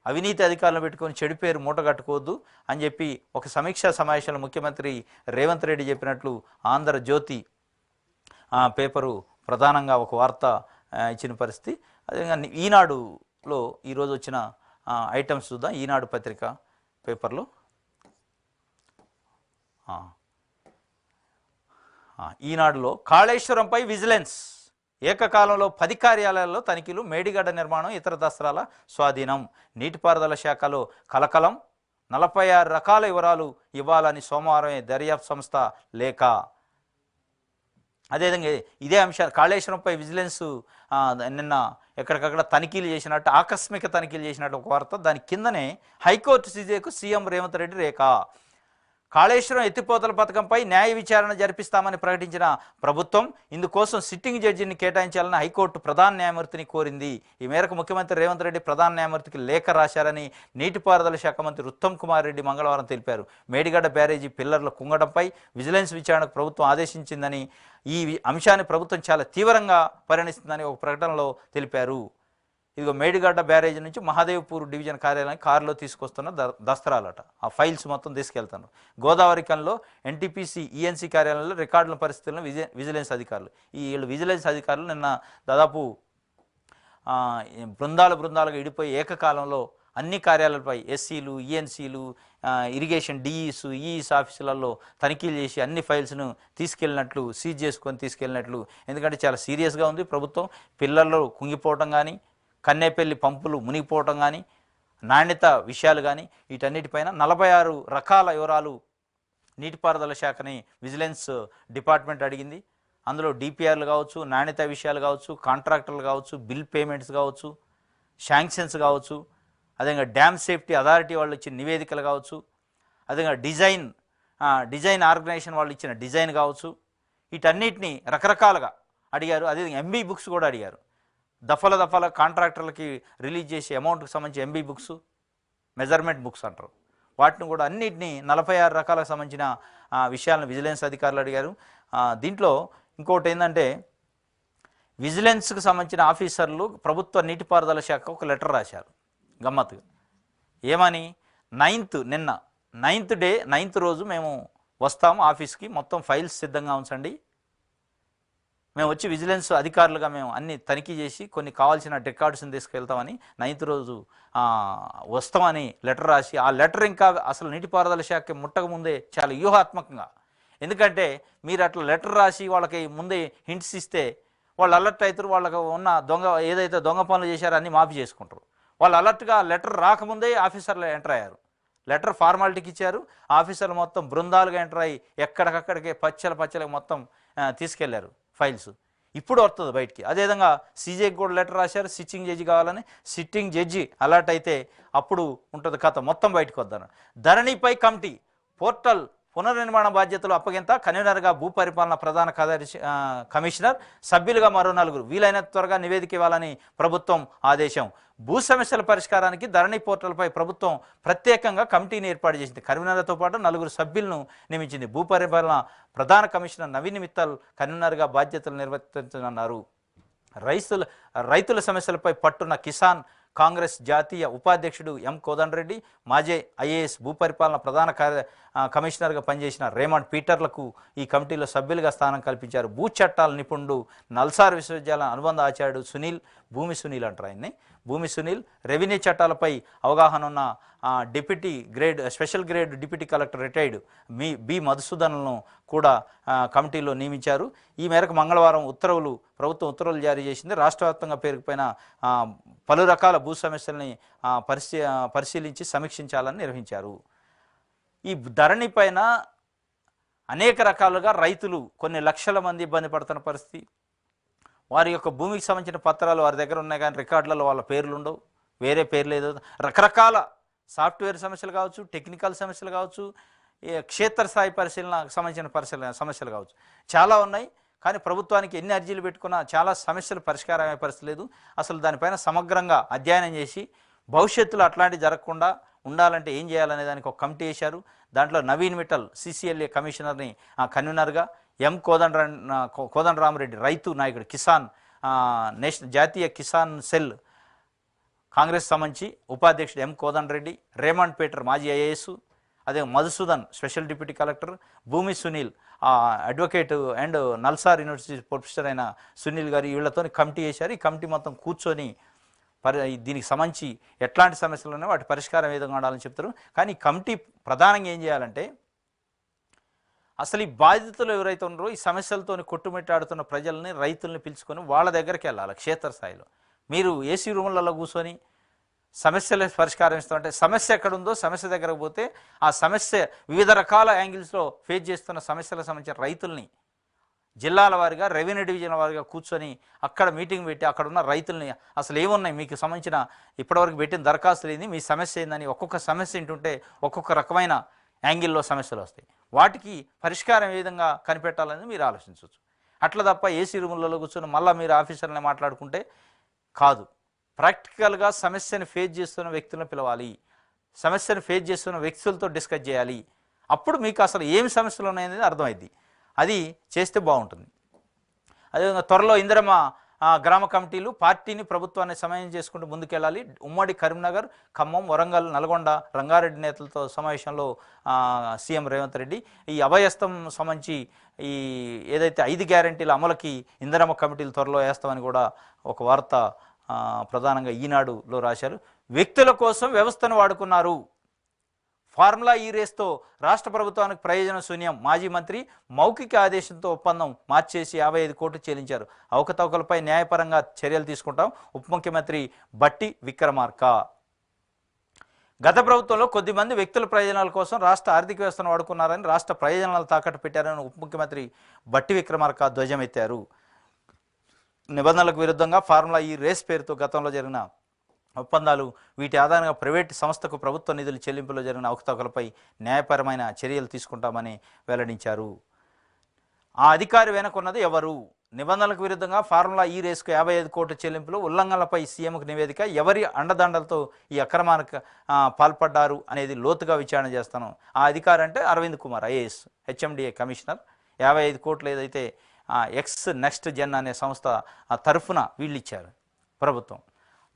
S1: అవినీతి అధికారులను పెట్టుకొని చెడు పేరు మూటగట్టుకోవద్దు అని చెప్పి ఒక సమీక్షా సమావేశంలో ముఖ్యమంత్రి రేవంత్ రెడ్డి చెప్పినట్లు ఆంధ్రజ్యోతి పేపరు ప్రధానంగా ఒక వార్త ఇచ్చిన పరిస్థితి. అదేవిధంగా ఈనాడులో ఈరోజు వచ్చిన ఐటమ్స్ చూద్దాం. ఈనాడు పత్రిక పేపర్లో ఈనాడులో కాళేశ్వరంపై విజిలెన్స్, ఏకకాలంలో 10 కార్యాలయాల్లో తనిఖీలు, మేడిగడ్డ నిర్మాణం, ఇతర దస్త్రాల స్వాధీనం, నీటిపారుదల శాఖలో కలకలం, 46 రకాల వివరాలు ఇవ్వాలని సోమవారమే దర్యాప్తు సంస్థ లేఖ. అదేవిధంగా ఇదే అంశాలు కాళేశ్వరంపై విజిలెన్స్ నిన్న ఎక్కడికక్కడ తనిఖీలు చేసినట్టు, ఆకస్మిక తనిఖీలు చేసినట్టు ఒక వార్త. దాని కిందనే హైకోర్టు సీజేకు సీఎం రేవంత్ రెడ్డి రేఖ. కాళేశ్వరం ఎత్తిపోతల పథకంపై న్యాయ విచారణ జరిపిస్తామని ప్రకటించిన ప్రభుత్వం ఇందుకోసం సిట్టింగ్ జడ్జిని కేటాయించాలని హైకోర్టు ప్రధాన న్యాయమూర్తిని కోరింది. ఈ మేరకు ముఖ్యమంత్రి రేవంత్ రెడ్డి ప్రధాన న్యాయమూర్తికి లేఖ రాశారని నీటిపారుదల శాఖ మంత్రి ఉత్తమ్ కుమార్ రెడ్డి మంగళవారం తెలిపారు. మేడిగడ్డ బ్యారేజీ పిల్లర్ల కుంగడంపై విజిలెన్స్ విచారణకు ప్రభుత్వం ఆదేశించిందని, ఈ అంశాన్ని ప్రభుత్వం చాలా తీవ్రంగా పరిగణిస్తుందని ఒక ప్రకటనలో తెలిపారు. ఇదిగో మేడిగడ్డ బ్యారేజ్ నుంచి మహాదేవ్పూర్ డివిజన్ కార్యాలయానికి కారులో తీసుకొస్తున్న దస్త్రాలట. ఆ ఫైల్స్ మొత్తం తీసుకెళ్తాను. గోదావరి కన్లో ఎన్టీపీసీ ఈఎన్సీ కార్యాలయంలో రికార్డుల పరిస్థితులను విజిలెన్స్ అధికారులు, వీళ్ళు విజిలెన్స్ అధికారులు నిన్న దాదాపు బృందాలుగా ఇడిపోయి ఏకకాలంలో అన్ని కార్యాలయాలపై ఎస్సీలు, ఈఎన్సీలు, ఇరిగేషన్ డిఈస్, ఈఈస్ ఆఫీసులలో తనిఖీలు చేసి అన్ని ఫైల్స్ను తీసుకెళ్ళినట్లు, సీజ్ చేసుకొని తీసుకెళ్ళినట్లు. ఎందుకంటే చాలా సీరియస్గా ఉంది ప్రభుత్వం. పిల్లల్లో కుంగిపోవటం కానీ, కన్నేపల్లి పంపులు మునిగిపోవటం కానీ, నాణ్యత విషయాలు కానీ, వీటన్నిటిపైన 46 రకాల వివరాలు నీటిపారుదల శాఖని విజిలెన్స్ డిపార్ట్మెంట్ అడిగింది. అందులో డిపిఆర్లు కావచ్చు, నాణ్యత విషయాలు కావచ్చు, కాంట్రాక్టర్లు కావచ్చు, బిల్ పేమెంట్స్ కావచ్చు, శాంక్షన్స్ కావచ్చు, అదేవిధంగా డ్యామ్ సేఫ్టీ అథారిటీ వాళ్ళు ఇచ్చిన నివేదికలు కావచ్చు, అదేవిధంగా డిజైన్ ఆర్గనైజేషన్ వాళ్ళు ఇచ్చిన డిజైన్ కావచ్చు, వీటన్నిటిని రకరకాలుగా అడిగారు. అదేవిధంగా ఎంబీ బుక్స్ కూడా అడిగారు. దఫల కాంట్రాక్టర్లకి రిలీజ్ చేసే అమౌంట్కి సంబంధించి ఎంబీ బుక్స్, మెజర్మెంట్ బుక్స్ అంటారు, వాటిని కూడా అన్నిటినీ 46 రకాలకు సంబంధించిన విషయాలను విజిలెన్స్ అధికారులు అడిగారు. దీంట్లో ఇంకోటి ఏంటంటే, విజిలెన్స్కి సంబంధించిన ఆఫీసర్లు ప్రభుత్వ నీటిపారుదల శాఖ ఒక లెటర్ రాశారు గమ్మత్తుగా. ఏమని, నిన్న 9th రోజు మేము వస్తాము ఆఫీస్కి, మొత్తం ఫైల్స్ సిద్ధంగా ఉంచండి, మేము వచ్చి విజిలెన్స్ అధికారులుగా మేము అన్ని తనిఖీ చేసి కొన్ని కావాల్సిన రికార్డ్స్ని తీసుకెళ్తామని 9th రోజు వస్తామని లెటర్ రాసి, ఆ లెటర్ ఇంకా అసలు నీటిపారుదల శాఖకి ముట్టక ముందే చాలా వ్యూహాత్మకంగా, ఎందుకంటే మీరు అట్లా లెటర్ రాసి వాళ్ళకి ముందే హింట్స్ ఇస్తే వాళ్ళు అలర్ట్ అవుతారు, వాళ్ళకి ఉన్న ఏదైతే దొంగ పనులు చేశారో అన్నీ మాఫీ చేసుకుంటారు. వాళ్ళు అలర్ట్గా లెటర్ రాకముందే ఆఫీసర్లు ఎంటర్ అయ్యారు. లెటర్ ఫార్మాలిటీకి ఇచ్చారు, ఆఫీసర్లు మొత్తం బృందాలుగా ఎంటర్ అయ్యి ఎక్కడికక్కడికే పచ్చలకు మొత్తం తీసుకెళ్లారు ఫైల్స్. ఇప్పుడు వస్తుంది బయటికి. అదేవిధంగా సీజేకి కూడా లెటర్ రాశారు, సిట్టింగ్ జడ్జి కావాలని. సిట్టింగ్ జడ్జి అలర్ట్ అయితే అప్పుడు ఉంటుంది కథ, మొత్తం బయటకు వద్దాను. ధరణిపై కమిటీ, పోర్టల్ పునర్నిర్మాణ బాధ్యతలు అప్పగింత, కన్వీనర్గా భూపరిపాలన ప్రధాన కమిషనర్, సభ్యులుగా మరో 4, వీలైనంత త్వరగా నివేదిక ఇవ్వాలని ప్రభుత్వం ఆదేశం. భూ సమస్యల పరిష్కారానికి ధరణి పోర్టల్పై ప్రభుత్వం ప్రత్యేకంగా కమిటీని ఏర్పాటు చేసింది. కన్వీనర్తో పాటు 4 సభ్యులను నియమించింది. భూపరిపాలన ప్రధాన కమిషనర్ నవీన్ మిత్తల్ కన్వీనర్గా బాధ్యతలు నిర్వర్తించనున్నారు. రైతుల సమస్యలపై పట్టున్న కిసాన్ కాంగ్రెస్ జాతీయ ఉపాధ్యక్షుడు ఎం కోదండరెడ్డి, మాజీ ఐఏఎస్ భూపరిపాలన ప్రధాన కమిషనర్గా పనిచేసిన రేమండ్ పీటర్లకు ఈ కమిటీలో సభ్యులుగా స్థానం కల్పించారు. భూ చట్టాల నిపుణుడు, నల్సార్ విశ్వవిద్యాలయం అనుబంధ ఆచార్యుడు సునీల్, భూమి సునీల్ అంటారు ఆయన్ని, భూమి సునీల్, రెవెన్యూ చట్టాలపై అవగాహన ఉన్న special grade deputy collector retired B మధుసూదన్లను కూడా కమిటీలో నియమించారు. ఈ మేరకు మంగళవారం ప్రభుత్వం ఉత్తర్వులు జారీ చేసింది. రాష్ట్ర వ్యాప్తంగా పేరుకుపోయిన పలు రకాల భూ సమస్యల్ని పరిశీలించి సమీక్షించాలని నిర్వహించారు. ఈ ధరణి పైన అనేక రకాలుగా రైతులు కొన్ని లక్షల మంది ఇబ్బంది పడుతున్న పరిస్థితి. వారి యొక్క భూమికి సంబంధించిన పత్రాలు వారి దగ్గర ఉన్నాయి, కానీ రికార్డులలో వాళ్ళ పేర్లు ఉండవు, వేరే పేర్లు ఏదో, రకరకాల సాఫ్ట్వేర్ సమస్యలు కావచ్చు, టెక్నికల్ సమస్యలు కావచ్చు, క్షేత్రస్థాయి పరిశీలనకు సంబంధించిన సమస్యలు కావచ్చు, చాలా ఉన్నాయి. కానీ ప్రభుత్వానికి ఎన్ని అర్జీలు పెట్టుకున్నా చాలా సమస్యలు పరిష్కారం అయ్యే పరిస్థితి లేదు. అసలు దానిపైన సమగ్రంగా అధ్యయనం చేసి భవిష్యత్తులో అట్లాంటివి జరగకుండా ఉండాలంటే ఏం చేయాలనే దానికి ఒక కమిటీ వేశారు. దాంట్లో నవీన్ మిట్టల్ సిసిఎల్ఏ కమిషనర్ని కన్వీనర్గా, ఎం కోదండరామరెడ్డి రైతు నాయకుడు, కిసాన్ జాతీయ కిసాన్ సెల్ కాంగ్రెస్ సంబంధించి ఉపాధ్యక్షుడు ఎం కోదండరెడ్డి, రేమండ్ పీటర్ మాజీ ఐఏఎస్, అదే మధుసూదన్ స్పెషల్ డిప్యూటీ కలెక్టర్, భూమి Sunil advocate and NALSAR university professor అయిన సునీల్ గారు, వీళ్ళతో కమిటీ వేశారు. ఈ కమిటీ మొత్తం కూర్చొని దీనికి సంబంధించి ఎట్లాంటి సమస్యలు ఉన్నాయో వాటి పరిష్కారం ఏ విధంగా ఉండాలని చెప్తారు. కానీ ఈ కమిటీ ప్రధానంగా ఏం చేయాలంటే, అసలు ఈ బాధితులు ఎవరైతే ఉన్నారో ఈ సమస్యలతో కొట్టుమిట్టాడుతున్న ప్రజల్ని, రైతుల్ని పిలుచుకొని వాళ్ళ దగ్గరికి వెళ్ళాలి క్షేత్రస్థాయిలో. మీరు ఏసీ రూములలో కూర్చొని సమస్యల పరిష్కారం ఇస్తామంటే, సమస్య ఎక్కడుందో సమస్య దగ్గరకు పోతే ఆ సమస్య వివిధ రకాల యాంగిల్స్లో ఫేస్ చేస్తున్న సమస్యలకు సంబంధించిన రైతుల్ని జిల్లాల వారిగా, రెవెన్యూ డివిజన్ వారిగా కూర్చొని అక్కడ మీటింగ్ పెట్టి అక్కడ ఉన్న రైతుల్ని అసలు ఏమున్నాయి మీకు సంబంధించిన ఇప్పటివరకు పెట్టిన దరఖాస్తులు ఏంది, మీ సమస్య ఏందని ఒక్కొక్క సమస్య ఏంటుంటే ఒక్కొక్క రకమైన యాంగిల్లో సమస్యలు వస్తాయి. వాటికి పరిష్కారం ఏ విధంగా కనిపెట్టాలని మీరు ఆలోచించవచ్చు. అట్లా తప్ప ఏసీ రూములలో కూర్చొని మళ్ళీ మీరు ఆఫీసర్ని మాట్లాడుకుంటే కాదు. ప్రాక్టికల్గా సమస్యను ఫేస్ చేస్తున్న వ్యక్తులను పిలవాలి, సమస్యను ఫేస్ చేస్తున్న వ్యక్తులతో డిస్కస్ చేయాలి. అప్పుడు మీకు అసలు ఏమి సమస్యలు ఉన్నాయనేది అర్థమైంది. అది చేస్తే బాగుంటుంది. అదేవిధంగా త్వరలో ఇందిరమ్మ గ్రామ కమిటీలు పార్టీని, ప్రభుత్వాన్ని సమన్వయం చేసుకుంటూ ముందుకెళ్ళాలి. ఉమ్మడి కరీంనగర్, ఖమ్మం, వరంగల్, నల్గొండ, రంగారెడ్డి నేతలతో సమావేశంలో సీఎం రేవంత్ రెడ్డి ఈ అభయస్తం సంబంధించి ఈ ఏదైతే 5 గ్యారెంటీల అమలుకి ఇందిరమ్మ కమిటీలు త్వరలో వేస్తామని కూడా ఒక వార్త ప్రధానంగా ఈనాడులో రాశారు. వ్యక్తుల కోసం వ్యవస్థను వాడుకున్నారు, ఫార్ములా ఈ రేస్తో రాష్ట్ర ప్రభుత్వానికి ప్రయోజనం శూన్యం. మాజీ మంత్రి మౌఖిక ఆదేశంతో ఒప్పందం మార్చేసి 55 కోట్లు చెల్లించారు. అవకతవకలపై న్యాయపరంగా చర్యలు తీసుకుంటాం ఉప ముఖ్యమంత్రి బట్టి విక్రమార్క. గత ప్రభుత్వంలో కొద్దిమంది వ్యక్తుల ప్రయోజనాల కోసం రాష్ట్ర ఆర్థిక వ్యవస్థను వాడుకున్నారని, రాష్ట్ర ప్రయోజనాలు తాకట్టు పెట్టారని ఉప ముఖ్యమంత్రి బట్టి విక్రమార్క ధ్వజమెత్తారు. నిబంధనలకు విరుద్ధంగా ఫార్ములా ఈ రేస్ పేరుతో గతంలో జరిగిన ఒప్పందాలు, వీటి ఆధారంగా ప్రైవేటు సంస్థకు ప్రభుత్వ నిధుల చెల్లింపులో జరిగిన అవకతవకలపై న్యాయపరమైన చర్యలు తీసుకుంటామని వెల్లడించారు. ఆ అధికారి వెనుకున్నది ఎవరు? నిబంధనలకు విరుద్ధంగా ఫార్ములా ఈ రేసుకు 55 కోట్ల చెల్లింపులు, ఉల్లంఘనలపై సీఎంకు నివేదిక, ఎవరి అండదండలతో ఈ అక్రమానికి పాల్పడ్డారు అనేది లోతుగా విచారణ చేస్తాను. ఆ అధికారి అంటే Arvind Kumar IAS, HMDA commissioner. 55 కోట్లు ఏదైతే ఎక్స్ నెక్స్ట్ జెన్ అనే సంస్థ తరఫున వీళ్ళు ఇచ్చారు ప్రభుత్వం,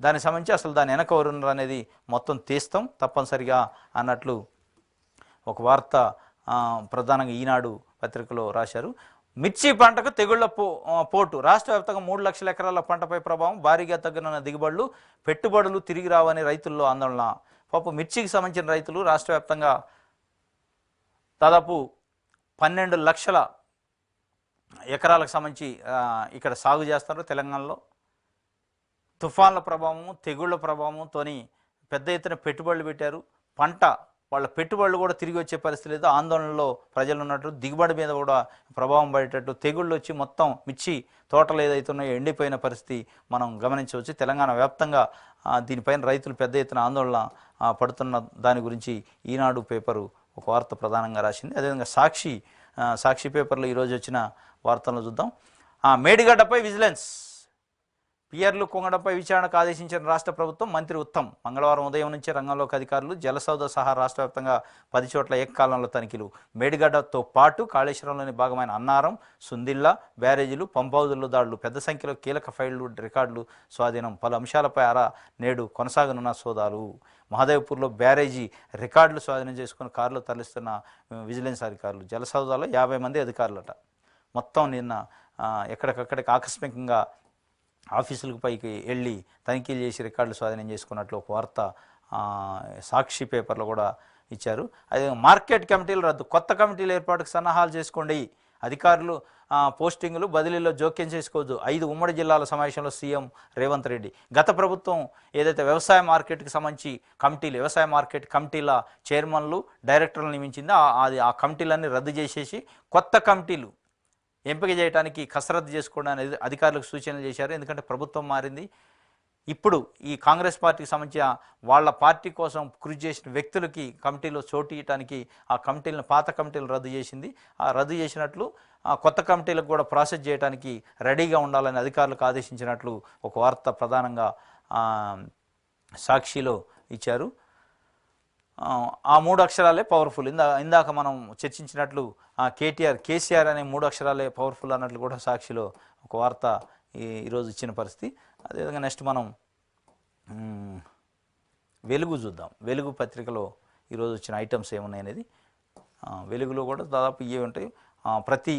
S1: దానికి సంబంధించి అసలు దాని వెనక ఎవరున్నారు అనేది మొత్తం తీస్తాం తప్పనిసరిగా అన్నట్లు ఒక వార్త ప్రధానంగా ఈనాడు పత్రికలో రాశారు. మిర్చి పంటకు తెగుళ్ల పోటు, రాష్ట్ర వ్యాప్తంగా 3 లక్షల ఎకరాల పంటపై ప్రభావం, భారీగా తగ్గిన దిగుబడులు, పెట్టుబడులు తిరిగి రావని రైతుల్లో ఆందోళన. పాపం మిర్చికి సంబంధించిన రైతులు రాష్ట్ర వ్యాప్తంగా దాదాపు 12 లక్షల ఎకరాలకు సంబంధించి ఇక్కడ సాగు చేస్తారు. తెలంగాణలో తుఫాన్ల ప్రభావము, తెగుళ్ల ప్రభావంతో పెద్ద ఎత్తున పెట్టుబడులు పెట్టారు. పంట వాళ్ళ పెట్టుబడులు కూడా తిరిగి వచ్చే పరిస్థితి లేదు. ఆందోళనలో ప్రజలు ఉన్నట్టు, దిగుబడి మీద కూడా ప్రభావం పడేటట్టు, తెగుళ్ళు వచ్చి మొత్తం మిర్చి తోటలు ఏదైతున్నాయో ఎండిపోయిన పరిస్థితి మనం గమనించవచ్చు. తెలంగాణ వ్యాప్తంగా దీనిపైన రైతులు పెద్ద ఎత్తున ఆందోళన పడుతున్న దాని గురించి ఈనాడు పేపరు ఒక వార్త ప్రధానంగా రాసింది. అదేవిధంగా సాక్షి పేపర్లో ఈరోజు వచ్చిన వార్తలను చూద్దాం. మేడిగడ్డపై విజిలెన్స్, పియర్లు కుంగడంపై విచారణకు ఆదేశించిన రాష్ట్ర ప్రభుత్వం. మంత్రి ఉత్తమ్ మంగళవారం ఉదయం నుంచే రంగంలోకి అధికారులు. జలసౌధ సహా రాష్ట్ర వ్యాప్తంగా 10 చోట్ల ఏకకాలంలో తనిఖీలు. మేడిగడ్డతో పాటు కాళేశ్వరంలోని భాగమైన అన్నారం, సుందిళ్ళ బ్యారేజీలు, పంపౌజుల్లో దాడులు. పెద్ద సంఖ్యలో కీలక ఫైళ్లు, రికార్డులు స్వాధీనం. పలు అంశాలపై నేడు కొనసాగనున్న సోదాలు. మహదేవ్పూర్లో బ్యారేజీ రికార్డులు స్వాధీనం చేసుకుని కారులో తరలిస్తున్న విజిలెన్స్ అధికారులు. జలసౌధలో 50 మంది అధికారులట. మొత్తం నిన్న ఎక్కడికక్కడికి ఆకస్మికంగా ఆఫీసులకు పైకి వెళ్ళి తనిఖీలు చేసి రికార్డులు స్వాధీనం చేసుకున్నట్లు ఒక వార్త సాక్షి పేపర్లో కూడా ఇచ్చారు. అదే మార్కెట్ కమిటీలు రద్దు, కొత్త కమిటీల ఏర్పాటుకు సన్నాహాలు చేసుకోండి. అధికారులు పోస్టింగులు బదిలీలో జోక్యం చేసుకోవద్దు. 5 ఉమ్మడి జిల్లాల సమావేశంలో సీఎం రేవంత్ రెడ్డి. గత ప్రభుత్వం ఏదైతే వ్యవసాయ మార్కెట్కి సంబంధించి వ్యవసాయ మార్కెట్ కమిటీల చైర్మన్లు, డైరెక్టర్లు నియమించిందో ఆ కమిటీలన్నీ రద్దు చేసేసి కొత్త కమిటీలు ఎంపిక చేయడానికి కసరత్తు చేసుకోవడం అనేది అధికారులకు సూచనలు చేశారు. ఎందుకంటే ప్రభుత్వం మారింది. ఇప్పుడు ఈ కాంగ్రెస్ పార్టీకి సంబంధించిన వాళ్ళ పార్టీ కోసం కృషి చేసిన వ్యక్తులకి కమిటీలో చోటు ఇవ్వడానికి ఆ కమిటీలను, పాత కమిటీలను రద్దు చేసింది. ఆ రద్దు చేసినట్లు కొత్త కమిటీలకు కూడా ప్రాసెస్ చేయడానికి రెడీగా ఉండాలని అధికారులకు ఆదేశించినట్లు ఒక వార్త ప్రధానంగా సాక్షిలో ఇచ్చారు. ఆ 3 అక్షరాలే పవర్ఫుల్. ఇందాక మనం చర్చించినట్లు కేసీఆర్ అనే 3 అక్షరాలే పవర్ఫుల్ అన్నట్లు కూడా సాక్షిలో ఒక వార్త ఈరోజు ఇచ్చిన పరిస్థితి. అదేవిధంగా నెక్స్ట్ మనం వెలుగు చూద్దాం. వెలుగు పత్రికలో ఈరోజు వచ్చిన ఐటమ్స్ ఏమున్నాయి అనేది. వెలుగులో కూడా దాదాపు ఇవే ఉంటాయి. ప్రతి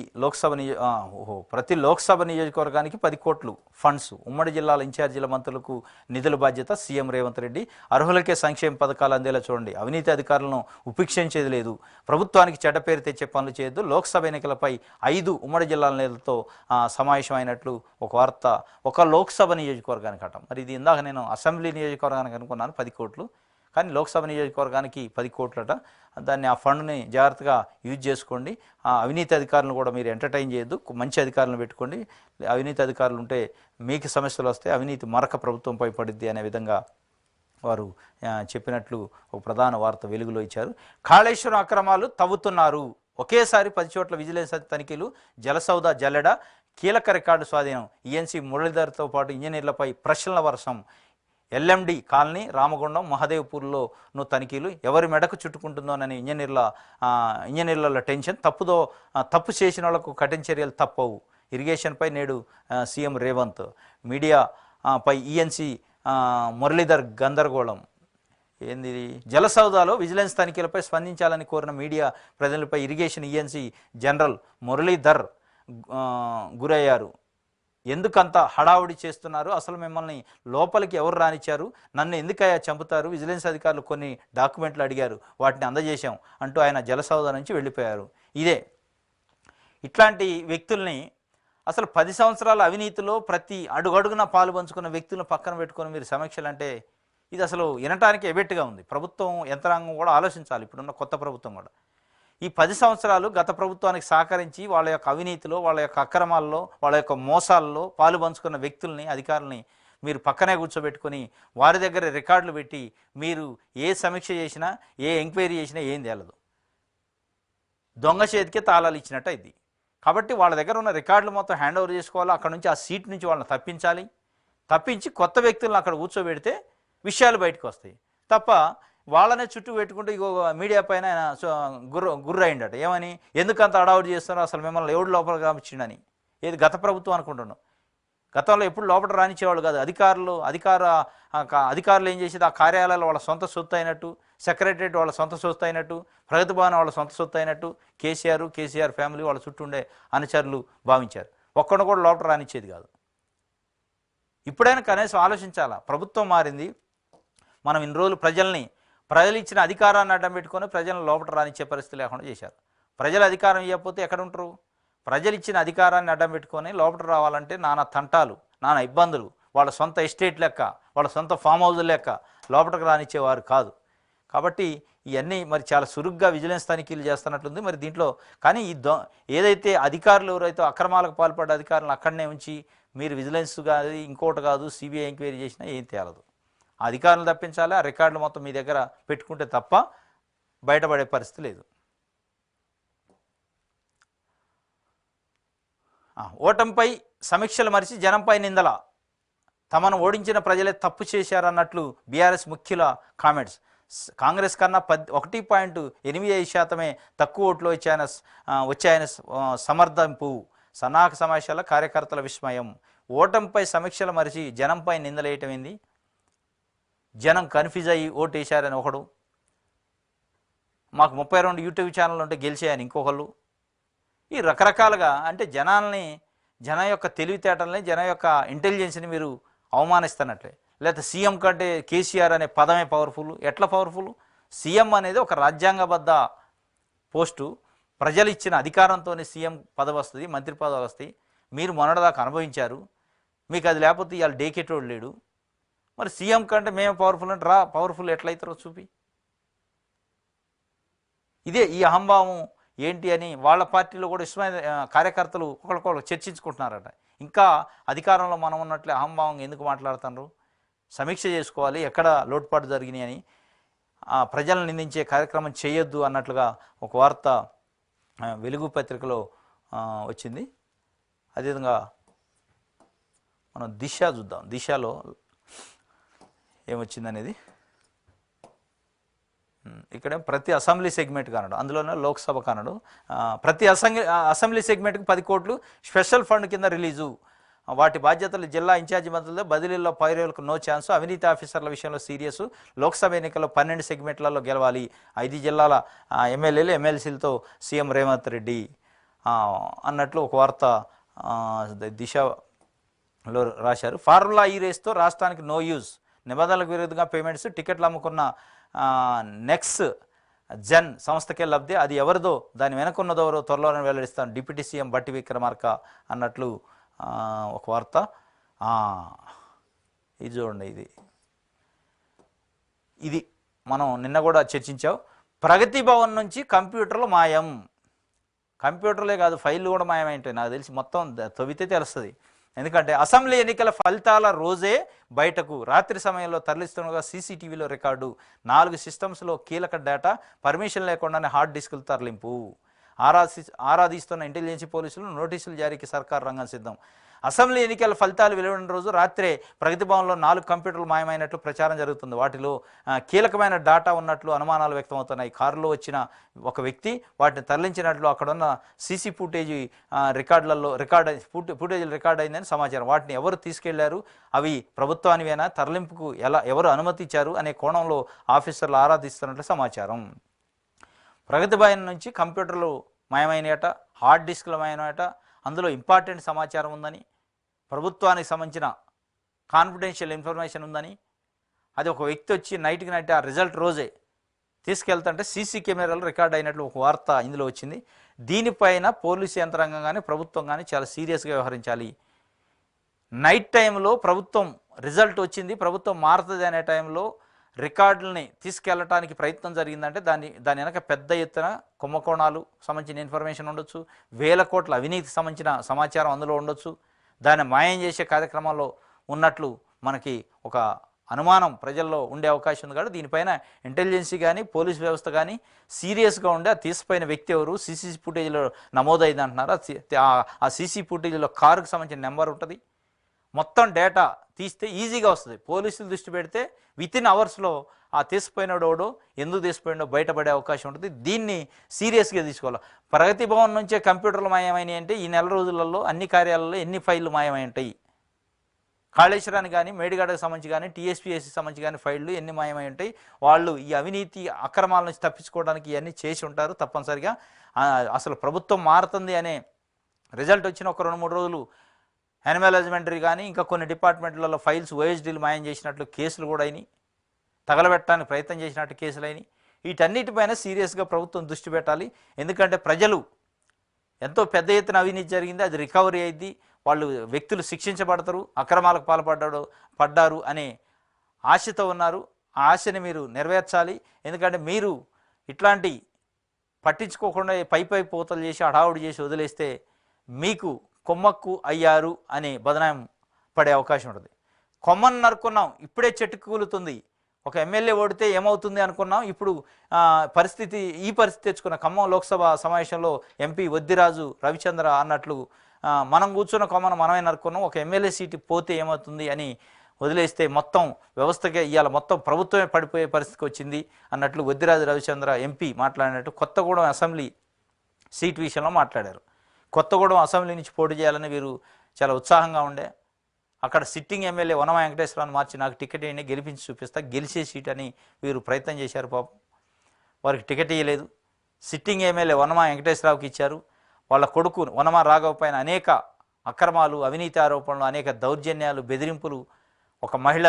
S1: లోక్సభ నియోజకవర్గానికి 10 కోట్లు ఫండ్స్. ఉమ్మడి జిల్లాల ఇన్ఛార్జీల మంత్రులకు నిధుల బాధ్యత. సీఎం రేవంత్ రెడ్డి. అర్హులకే సంక్షేమ పథకాలు అందేలా చూడండి. అవినీతి అధికారులను ఉపేక్షించేది లేదు. ప్రభుత్వానికి చెడ్డ పేరు తెచ్చే పనులు చేయొద్దు. లోక్సభ ఎన్నికలపై 5 ఉమ్మడి జిల్లాల నేతలతో సమావేశం అయినట్లు ఒక వార్త. ఒక లోక్సభ నియోజకవర్గానికి అట. మరి ఇది ఇందాక నేను అసెంబ్లీ నియోజకవర్గానికి అనుకున్నాను 10 కోట్లు, కానీ లోక్సభ నియోజకవర్గానికి 10 కోట్లట. దాన్ని ఆ ఫండ్ని జాగ్రత్తగా యూజ్ చేసుకోండి. అవినీతి అధికారులను కూడా మీరు ఎంటర్టైన్ చేయొద్దు. మంచి అధికారులను పెట్టుకోండి. అవినీతి అధికారులు ఉంటే మీకు సమస్యలు వస్తాయి. అవినీతి మరక ప్రభుత్వంపై పడిద్ది అనే విధంగా వారు చెప్పినట్లు ఒక ప్రధాన వార్త వెలుగులో ఇచ్చారు. కాళేశ్వరం అక్రమాలు తవ్వుతున్నారు. ఒకేసారి 10 చోట్ల విజిలెన్స్ తనిఖీలు. జలసౌధ జల్లెడ, కీలక రికార్డు స్వాధీనం. ఈఎన్సీ మురళీధర్తో పాటు ఇంజనీర్లపై ప్రశ్నల వర్షం. ఎల్ఎండి కాలనీ, రామగుండం, మహదేవ్పూర్లోనూ తనిఖీలు. ఎవరి మెడకు చుట్టుకుంటుందోనని ఇంజనీర్ల టెన్షన్. తప్పు చేసిన వాళ్లకు కఠిన చర్యలు తప్పవు. ఇరిగేషన్పై నేడు సీఎం రేవంత్. మీడియా పై ఈఎన్సీ మురళీధర్ గందరగోళం. ఏంది? జలసౌదాలో విజిలెన్స్ తనిఖీలపై స్పందించాలని కోరిన మీడియా ప్రతినిధులపై ఇరిగేషన్ ఈఎన్సీ జనరల్ మురళీధర్ గురయ్యారు. ఎందుకంత హడావుడి చేస్తున్నారు? అసలు మిమ్మల్ని లోపలికి ఎవరు రానిచ్చారు? నన్ను ఎందుకయ్యా చంపుతారు? విజిలెన్స్ అధికారులు కొన్ని డాక్యుమెంట్లు అడిగారు, వాటిని అందజేశాం అంటూ ఆయన జలసౌధ నుంచి వెళ్ళిపోయారు. ఇట్లాంటి వ్యక్తుల్ని అసలు 10 సంవత్సరాల అవినీతిలో ప్రతి అడుగడుగున పాలు పంచుకున్న వ్యక్తులను పక్కన పెట్టుకొని మీరు సమీక్షలు అంటే ఇది అసలు వినటానికి ఎబెట్టుగా ఉంది. ప్రభుత్వం యంత్రాంగం కూడా ఆలోచించాలి, ఇప్పుడున్న కొత్త ప్రభుత్వం కూడా. ఈ 10 సంవత్సరాలు గత ప్రభుత్వానికి సహకరించి వాళ్ళ యొక్క అవినీతిలో, వాళ్ళ యొక్క అక్రమాల్లో, వాళ్ళ యొక్క మోసాల్లో పాలు పంచుకున్న వ్యక్తుల్ని, అధికారుల్ని మీరు పక్కనే కూర్చోబెట్టుకొని వారి దగ్గర రికార్డులు పెట్టి మీరు ఏ సమీక్ష చేసినా, ఏ ఎంక్వైరీ చేసినా ఏం తేలదు. దొంగ చేతికే తాళాలు ఇచ్చినట్టు ఇది. కాబట్టి వాళ్ళ దగ్గర ఉన్న రికార్డులు మొత్తం హ్యాండ్ ఓవర్ చేసుకోవాలి. అక్కడ నుంచి ఆ సీట్ నుంచి వాళ్ళని తప్పించాలి. తప్పించి కొత్త వ్యక్తులను అక్కడ కూర్చోబెడితే విషయాలు బయటకు వస్తాయి తప్ప వాళ్ళనే చుట్టూ పెట్టుకుంటూ ఇగో మీడియా పైన ఆయన గుర్రయిండట. ఏమని, ఎందుకంత అడావుడు చేస్తున్నారో, అసలు మిమ్మల్ని ఎవడు లోపల కామిచ్చిండని. ఏది గత ప్రభుత్వం అనుకుంటున్నాం. గతంలో ఎప్పుడు లోపల రానిచ్చేవాళ్ళు కాదు. అధికారులు ఏం చేసేది, ఆ కార్యాలయాలు వాళ్ళ సొంత సొత్తు అయినట్టు, సెక్రటరేట్ వాళ్ళ సొంత సొత్తు అయినట్టు, ప్రగతి భవన్ వాళ్ళ సొంత సొత్తు అయినట్టు కేసీఆర్ ఫ్యామిలీ వాళ్ళ చుట్టూ ఉండే అనుచరులు భావించారు. ఒక్కడిని కూడా లోపల రానిచ్చేది కాదు. ఇప్పుడైనా కనీసం ఆలోచించాలా. ప్రభుత్వం మారింది. మనం ఇన్ని రోజులు ప్రజలు ఇచ్చిన అధికారాన్ని అడ్డం పెట్టుకొని ప్రజలను లోపల రానిచ్చే పరిస్థితి లేకుండా చేశారు. ప్రజలు అధికారం ఇవ్వకపోతే ఎక్కడ ఉంటారు? ప్రజలు ఇచ్చిన అధికారాన్ని అడ్డం పెట్టుకొని లోపల రావాలంటే నానా తంటాలు, నానా ఇబ్బందులు, వాళ్ళ సొంత ఎస్టేట్ లెక్క, వాళ్ళ సొంత ఫామ్ హౌస్ లెక్క లోపలికి రానిచ్చేవారు కాదు. కాబట్టి ఇవన్నీ మరి చాలా సురుగ్గా విజిలెన్స్ తనిఖీలు చేస్తున్నట్లుంది. మరి దీంట్లో కానీ ఏదైతే అధికారులు ఎవరైతే అక్రమాలకు పాల్పడ్డ అధికారులను అక్కడనే ఉంచి మీరు విజిలెన్స్ కాదు, ఇంకోటి కాదు, సిబిఐ ఎంక్వైరీ చేసినా ఏం తేలదు. ఆ అధికారులను తప్పించాలి. ఆ రికార్డులు మొత్తం మీ దగ్గర పెట్టుకుంటే తప్ప బయటపడే పరిస్థితి లేదు. ఓటమిపై సమీక్షలు మరిచి జనంపై నిందల. తమను ఓడించిన ప్రజలే తప్పు చేశారన్నట్లు బీఆర్ఎస్ ముఖ్యుల కామెంట్స్. కాంగ్రెస్ కన్నా 1.85% తక్కువ ఓట్లు వచ్చాయని సమర్థింపు. సన్నాహక సమావేశాల కార్యకర్తల విస్మయం. ఓటమిపై సమీక్షలు మరిచి జనంపై నిందలేయటమైంది. జనం కన్ఫ్యూజ్ అయ్యి ఓటు వేశారని ఒకడు, మాకు 32 యూట్యూబ్ ఛానళ్ళు ఉంటే గెలిచాయని ఇంకొకళ్ళు. ఈ రకరకాలుగా అంటే జనం యొక్క తెలివితేటల్ని, జనం యొక్క ఇంటెలిజెన్స్ని మీరు అవమానిస్తున్నట్లే. లేకపోతే సీఎం కంటే కేసీఆర్ అనే పదమే పవర్ఫుల్. ఎట్లా పవర్ఫుల్? సీఎం అనేది ఒక రాజ్యాంగబద్ధ పోస్టు. ప్రజలు ఇచ్చిన అధికారంతోనే సీఎం పదవి వస్తుంది, మంత్రి పదవి వస్తాయి. మీరు మొన్నటిదాకా అనుభవించారు. మీకు అది లేకపోతే ఇవాళ డేకెటోడు లేడు. మరి సీఎం కంటే మేము పవర్ఫుల్ అంటే పవర్ఫుల్ ఎట్లయితారో చూపి. ఇదే ఈ అహంభావం ఏంటి అని వాళ్ళ పార్టీలో కూడా ఇష్టమైన కార్యకర్తలు ఒకరికొకరు చర్చించుకుంటున్నారట. ఇంకా అధికారంలో మనం ఉన్నట్లే అహంభావం ఎందుకు మాట్లాడుతున్నారు? సమీక్ష చేసుకోవాలి, ఎక్కడ లోటుపాటు జరిగినాయి అని. ప్రజలను నిందించే కార్యక్రమం చేయొద్దు అన్నట్లుగా ఒక వార్త వెలుగు పత్రికలో వచ్చింది. అదేవిధంగా మనం దిశ చూద్దాం. దిశలో ఏమొచ్చిందనేది ఇక్కడ ప్రతి అసెంబ్లీ సెగ్మెంట్ కానడు, అందులోనే లోక్సభ కానడు. ప్రతి అసెంబ్లీ సెగ్మెంట్కి 10 కోట్లు స్పెషల్ ఫండ్ కింద రిలీజు. వాటి బాధ్యతలు జిల్లా ఇన్ఛార్జి మంత్రులతో బదిలీల్లో పైరేలకు నో ఛాన్స్. అవినీతి ఆఫీసర్ల విషయంలో సీరియస్. లోక్సభ ఎన్నికల్లో 12 సెగ్మెంట్లలో గెలవాలి. 5 జిల్లాల ఎమ్మెల్యేలు ఎమ్మెల్సీలతో సీఎం రేవంత్ రెడ్డి అన్నట్లు ఒక వార్త దిశలో రాశారు. ఫార్ములా ఈ రేస్తో రాష్ట్రానికి నో యూజ్. నిబంధనలకు విరుద్ధంగా పేమెంట్స్, టికెట్లు అమ్ముకున్న నెక్స్ట్ జన్ సంస్థకే లబ్ధి. అది ఎవరిదో, దాని వెనకున్నదెవరో త్వరలోనే వెల్లడిస్తాను డిప్యూటీ సీఎం బట్టి విక్రమార్క అన్నట్లు ఒక వార్త. ఇది చూడండి, ఇది మనం నిన్న కూడా చర్చించాం. ప్రగతి భవన్ నుంచి కంప్యూటర్లు మాయం. కంప్యూటర్లే కాదు, ఫైళ్ళు కూడా మాయమైంటాయి. నాకు తెలిసి మొత్తం తవ్వితే తెలుస్తుంది. ఎందుకంటే అసెంబ్లీ ఎన్నికల ఫలితాల రోజే బయటకు రాత్రి సమయంలో తరలిస్తుండగా సీసీటీవీలో రికార్డు. 4 సిస్టమ్స్లో కీలక డేటా పర్మిషన్ లేకుండానే హార్డ్ డిస్కులు తరలింపు. ఆరాధిస్తున్న ఇంటెలిజెన్స్ పోలీసులు నోటీసులు జారీకి సర్కారు రంగం సిద్ధం. అసెంబ్లీ ఎన్నికల ఫలితాలు వెలువడిన రోజు రాత్రే ప్రగతి భవన్లో 4 కంప్యూటర్లు మాయమైనట్లు ప్రచారం జరుగుతుంది. వాటిలో కీలకమైన డేటా ఉన్నట్లు అనుమానాలు వ్యక్తమవుతున్నాయి. కారులో వచ్చిన ఒక వ్యక్తి వాటిని తరలించినట్లు అక్కడున్న సీసీ ఫుటేజీ ఫుటేజీలు రికార్డ్ అయిందని సమాచారం. వాటిని ఎవరు తీసుకెళ్లారు, అవి ప్రభుత్వానివేనా, తరలింపుకు ఎవరు అనుమతి ఇచ్చారు అనే కోణంలో ఆఫీసర్లు ఆరాధిస్తున్నట్లు సమాచారం. ప్రగతి భవన్ నుంచి కంప్యూటర్లు మాయమైనట, హార్డ్ డిస్క్లు మాయమైనట, అందులో ఇంపార్టెంట్ సమాచారం ఉందని, ప్రభుత్వానికి సంబంధించిన కాన్ఫిడెన్షియల్ ఇన్ఫర్మేషన్ ఉందని, అది ఒక వ్యక్తి వచ్చి నైట్కి నైట్ ఆ రిజల్ట్ రోజే తీసుకెళ్తుంటే సీసీ కెమెరాలు రికార్డ్ అయినట్లు ఒక వార్త ఇందులో వచ్చింది. దీనిపైన పోలీసు యంత్రాంగం కానీ ప్రభుత్వం కానీ చాలా సీరియస్గా వ్యవహరించాలి. నైట్ టైంలో ప్రభుత్వం రిజల్ట్ వచ్చింది, ప్రభుత్వం మారుతుంది అనే టైంలో రికార్డులని తీసుకెళ్ళటానికి ప్రయత్నం జరిగిందంటే దాని వెనక పెద్ద ఎత్తున కుంభకోణాలు సంబంధించిన ఇన్ఫర్మేషన్ ఉండొచ్చు, వేల కోట్ల అవినీతికి సంబంధించిన సమాచారం అందులో ఉండొచ్చు. దాన్ని మాయం చేసే కార్యక్రమంలో ఉన్నట్లు మనకి ఒక అనుమానం ప్రజల్లో ఉండే అవకాశం ఉంది. కాబట్టి దీనిపైన ఇంటెలిజెన్సీ కానీ పోలీస్ వ్యవస్థ కానీ సీరియస్గా ఉండే ఆ తీసిపోయిన వ్యక్తి ఎవరు, సీసీ ఫుటేజ్లో నమోదైంది అంటున్నారు. ఆ సీసీ ఫుటేజ్లో కారుకు సంబంధించిన నెంబర్ ఉంటుంది. మొత్తం డేటా తీస్తే ఈజీగా వస్తుంది. పోలీసులు దృష్టి పెడితే వితిన్ అవర్స్లో ఆ తీసిపోయినోడోడో ఎందుకు తీసిపోయినో బయటపడే అవకాశం ఉంటుంది. దీన్ని సీరియస్గా తీసుకోవాలి. ప్రగతి భవన్ నుంచే కంప్యూటర్లు మాయమైనవి అంటే ఈ నెల రోజులలో అన్ని కార్యాలయాల్లో ఎన్ని ఫైళ్ళు మాయమై ఉంటాయి? కాళేశ్వరానికి కానీ మేడిగడకు సంబంధించి కానీ టీఎస్పీఎస్సీ సంబంధించి కానీ ఫైళ్ళు ఎన్ని మాయమై ఉంటాయి? వాళ్ళు ఈ అవినీతి అక్రమాల నుంచి తప్పించుకోవడానికి ఇవన్నీ చేసి ఉంటారు తప్పనిసరిగా. అసలు ప్రభుత్వం మారుతుంది అనే రిజల్ట్ వచ్చిన ఒక 2-3 రోజులు యానిమల్ హస్బెండరీ కానీ ఇంకా కొన్ని డిపార్ట్మెంట్లలో ఫైల్స్ ఓఎస్డీలు మాయం చేసినట్లు కేసులు కూడా అయినాయి, తగలబెట్టడానికి ప్రయత్నం చేసినట్టు కేసులు అయినాయి. వీటన్నిటిపైన సీరియస్గా ప్రభుత్వం దృష్టి పెట్టాలి. ఎందుకంటే ప్రజలు ఎంతో పెద్ద ఎత్తున అవినీతి జరిగింది, అది రికవరీ అయింది, వాళ్ళు వ్యక్తులు శిక్షించబడతారు, అక్రమాలకు పడ్డారు అనే ఆశతో ఉన్నారు. ఆ ఆశని మీరు నెరవేర్చాలి. ఎందుకంటే మీరు ఇట్లాంటి పట్టించుకోకుండా పై పోతలు చేసి హడావుడి చేసి వదిలేస్తే మీకు కొమ్మక్కు అయ్యారు అనే బదనాం పడే అవకాశం ఉంటుంది. కొమ్మను నరుకున్నాం, ఇప్పుడే చెట్టుకు కూలుతుంది. ఒక ఎమ్మెల్యే ఓడితే ఏమవుతుంది అనుకున్నాం, ఇప్పుడు ఈ పరిస్థితి తెచ్చుకున్న ఖమ్మం లోక్సభ సమావేశంలో ఎంపీ వద్దిరాజు రవిచంద్ర అన్నట్లు మనం కూర్చున్న కొమ్మను మనమే నరుకున్నాం, ఒక ఎమ్మెల్యే సీటు పోతే ఏమవుతుంది అని వదిలేస్తే మొత్తం వ్యవస్థకే ఇవాళ మొత్తం ప్రభుత్వమే పడిపోయే పరిస్థితికి వచ్చింది అన్నట్లు వద్దిరాజు రవిచంద్ర ఎంపీ మాట్లాడినట్టు కొత్తగూడెం అసెంబ్లీ సీట్ విషయంలో మాట్లాడారు. కొత్తగూడెం అసెంబ్లీ నుంచి పోటీ చేయాలని వీరు చాలా ఉత్సాహంగా ఉండే. అక్కడ సిట్టింగ్ ఎమ్మెల్యే వనమ వెంకటేశ్వరరావుని మార్చి నాకు టికెట్ ఇవ్వండి, గెలిపించి చూపిస్తా, గెలిచే సీట్ అని వీరు ప్రయత్నం చేశారు. పాపం వారికి టికెట్ ఇవ్వలేదు. సిట్టింగ్ ఎమ్మెల్యే వనమ వెంకటేశ్వరరావుకి ఇచ్చారు. వాళ్ళ కొడుకు వనమ రాఘవ పైన అనేక అక్రమాలు, అవినీతి ఆరోపణలు, అనేక దౌర్జన్యాలు, బెదిరింపులు, ఒక మహిళ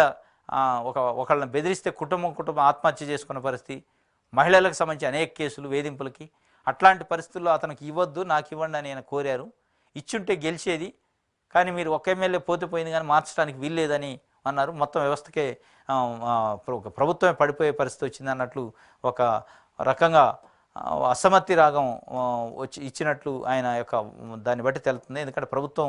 S1: ఒకళ్ళని బెదిరిస్తే కుటుంబం ఆత్మహత్య చేసుకున్న పరిస్థితి, మహిళలకు సంబంధించి అనేక కేసులు వేధింపులకి. అట్లాంటి పరిస్థితుల్లో అతనికి ఇవ్వద్దు, నాకు ఇవ్వండి అని ఆయన కోరారు. ఇచ్చుంటే గెలిచేది, కానీ మీరు ఒక ఎమ్మెల్యే పోతే పోయింది కానీ మార్చడానికి వీల్లేదని అన్నారు. మొత్తం వ్యవస్థకే ప్రభుత్వమే పడిపోయే పరిస్థితి వచ్చింది అన్నట్లు ఒక రకంగా అసమ్మతి రాగం ఇచ్చినట్లు ఆయన యొక్క దాన్ని బట్టి తెలుస్తుంది. ఎందుకంటే ప్రభుత్వం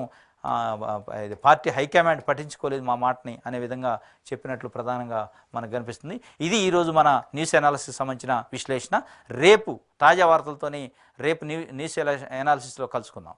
S1: పార్టీ హైకమాండ్ పట్టించుకోలేదు మా మాటని అనే విధంగా చెప్పినట్లు ప్రధానంగా మనకు కనిపిస్తుంది. ఇది ఈరోజు మన న్యూస్ అనాలిసిస్ సంబంధించిన విశ్లేషణ. రేపు తాజా వార్తలతోని రేపు న్యూస్ అనాలిసిస్లో కలుసుకుందాం.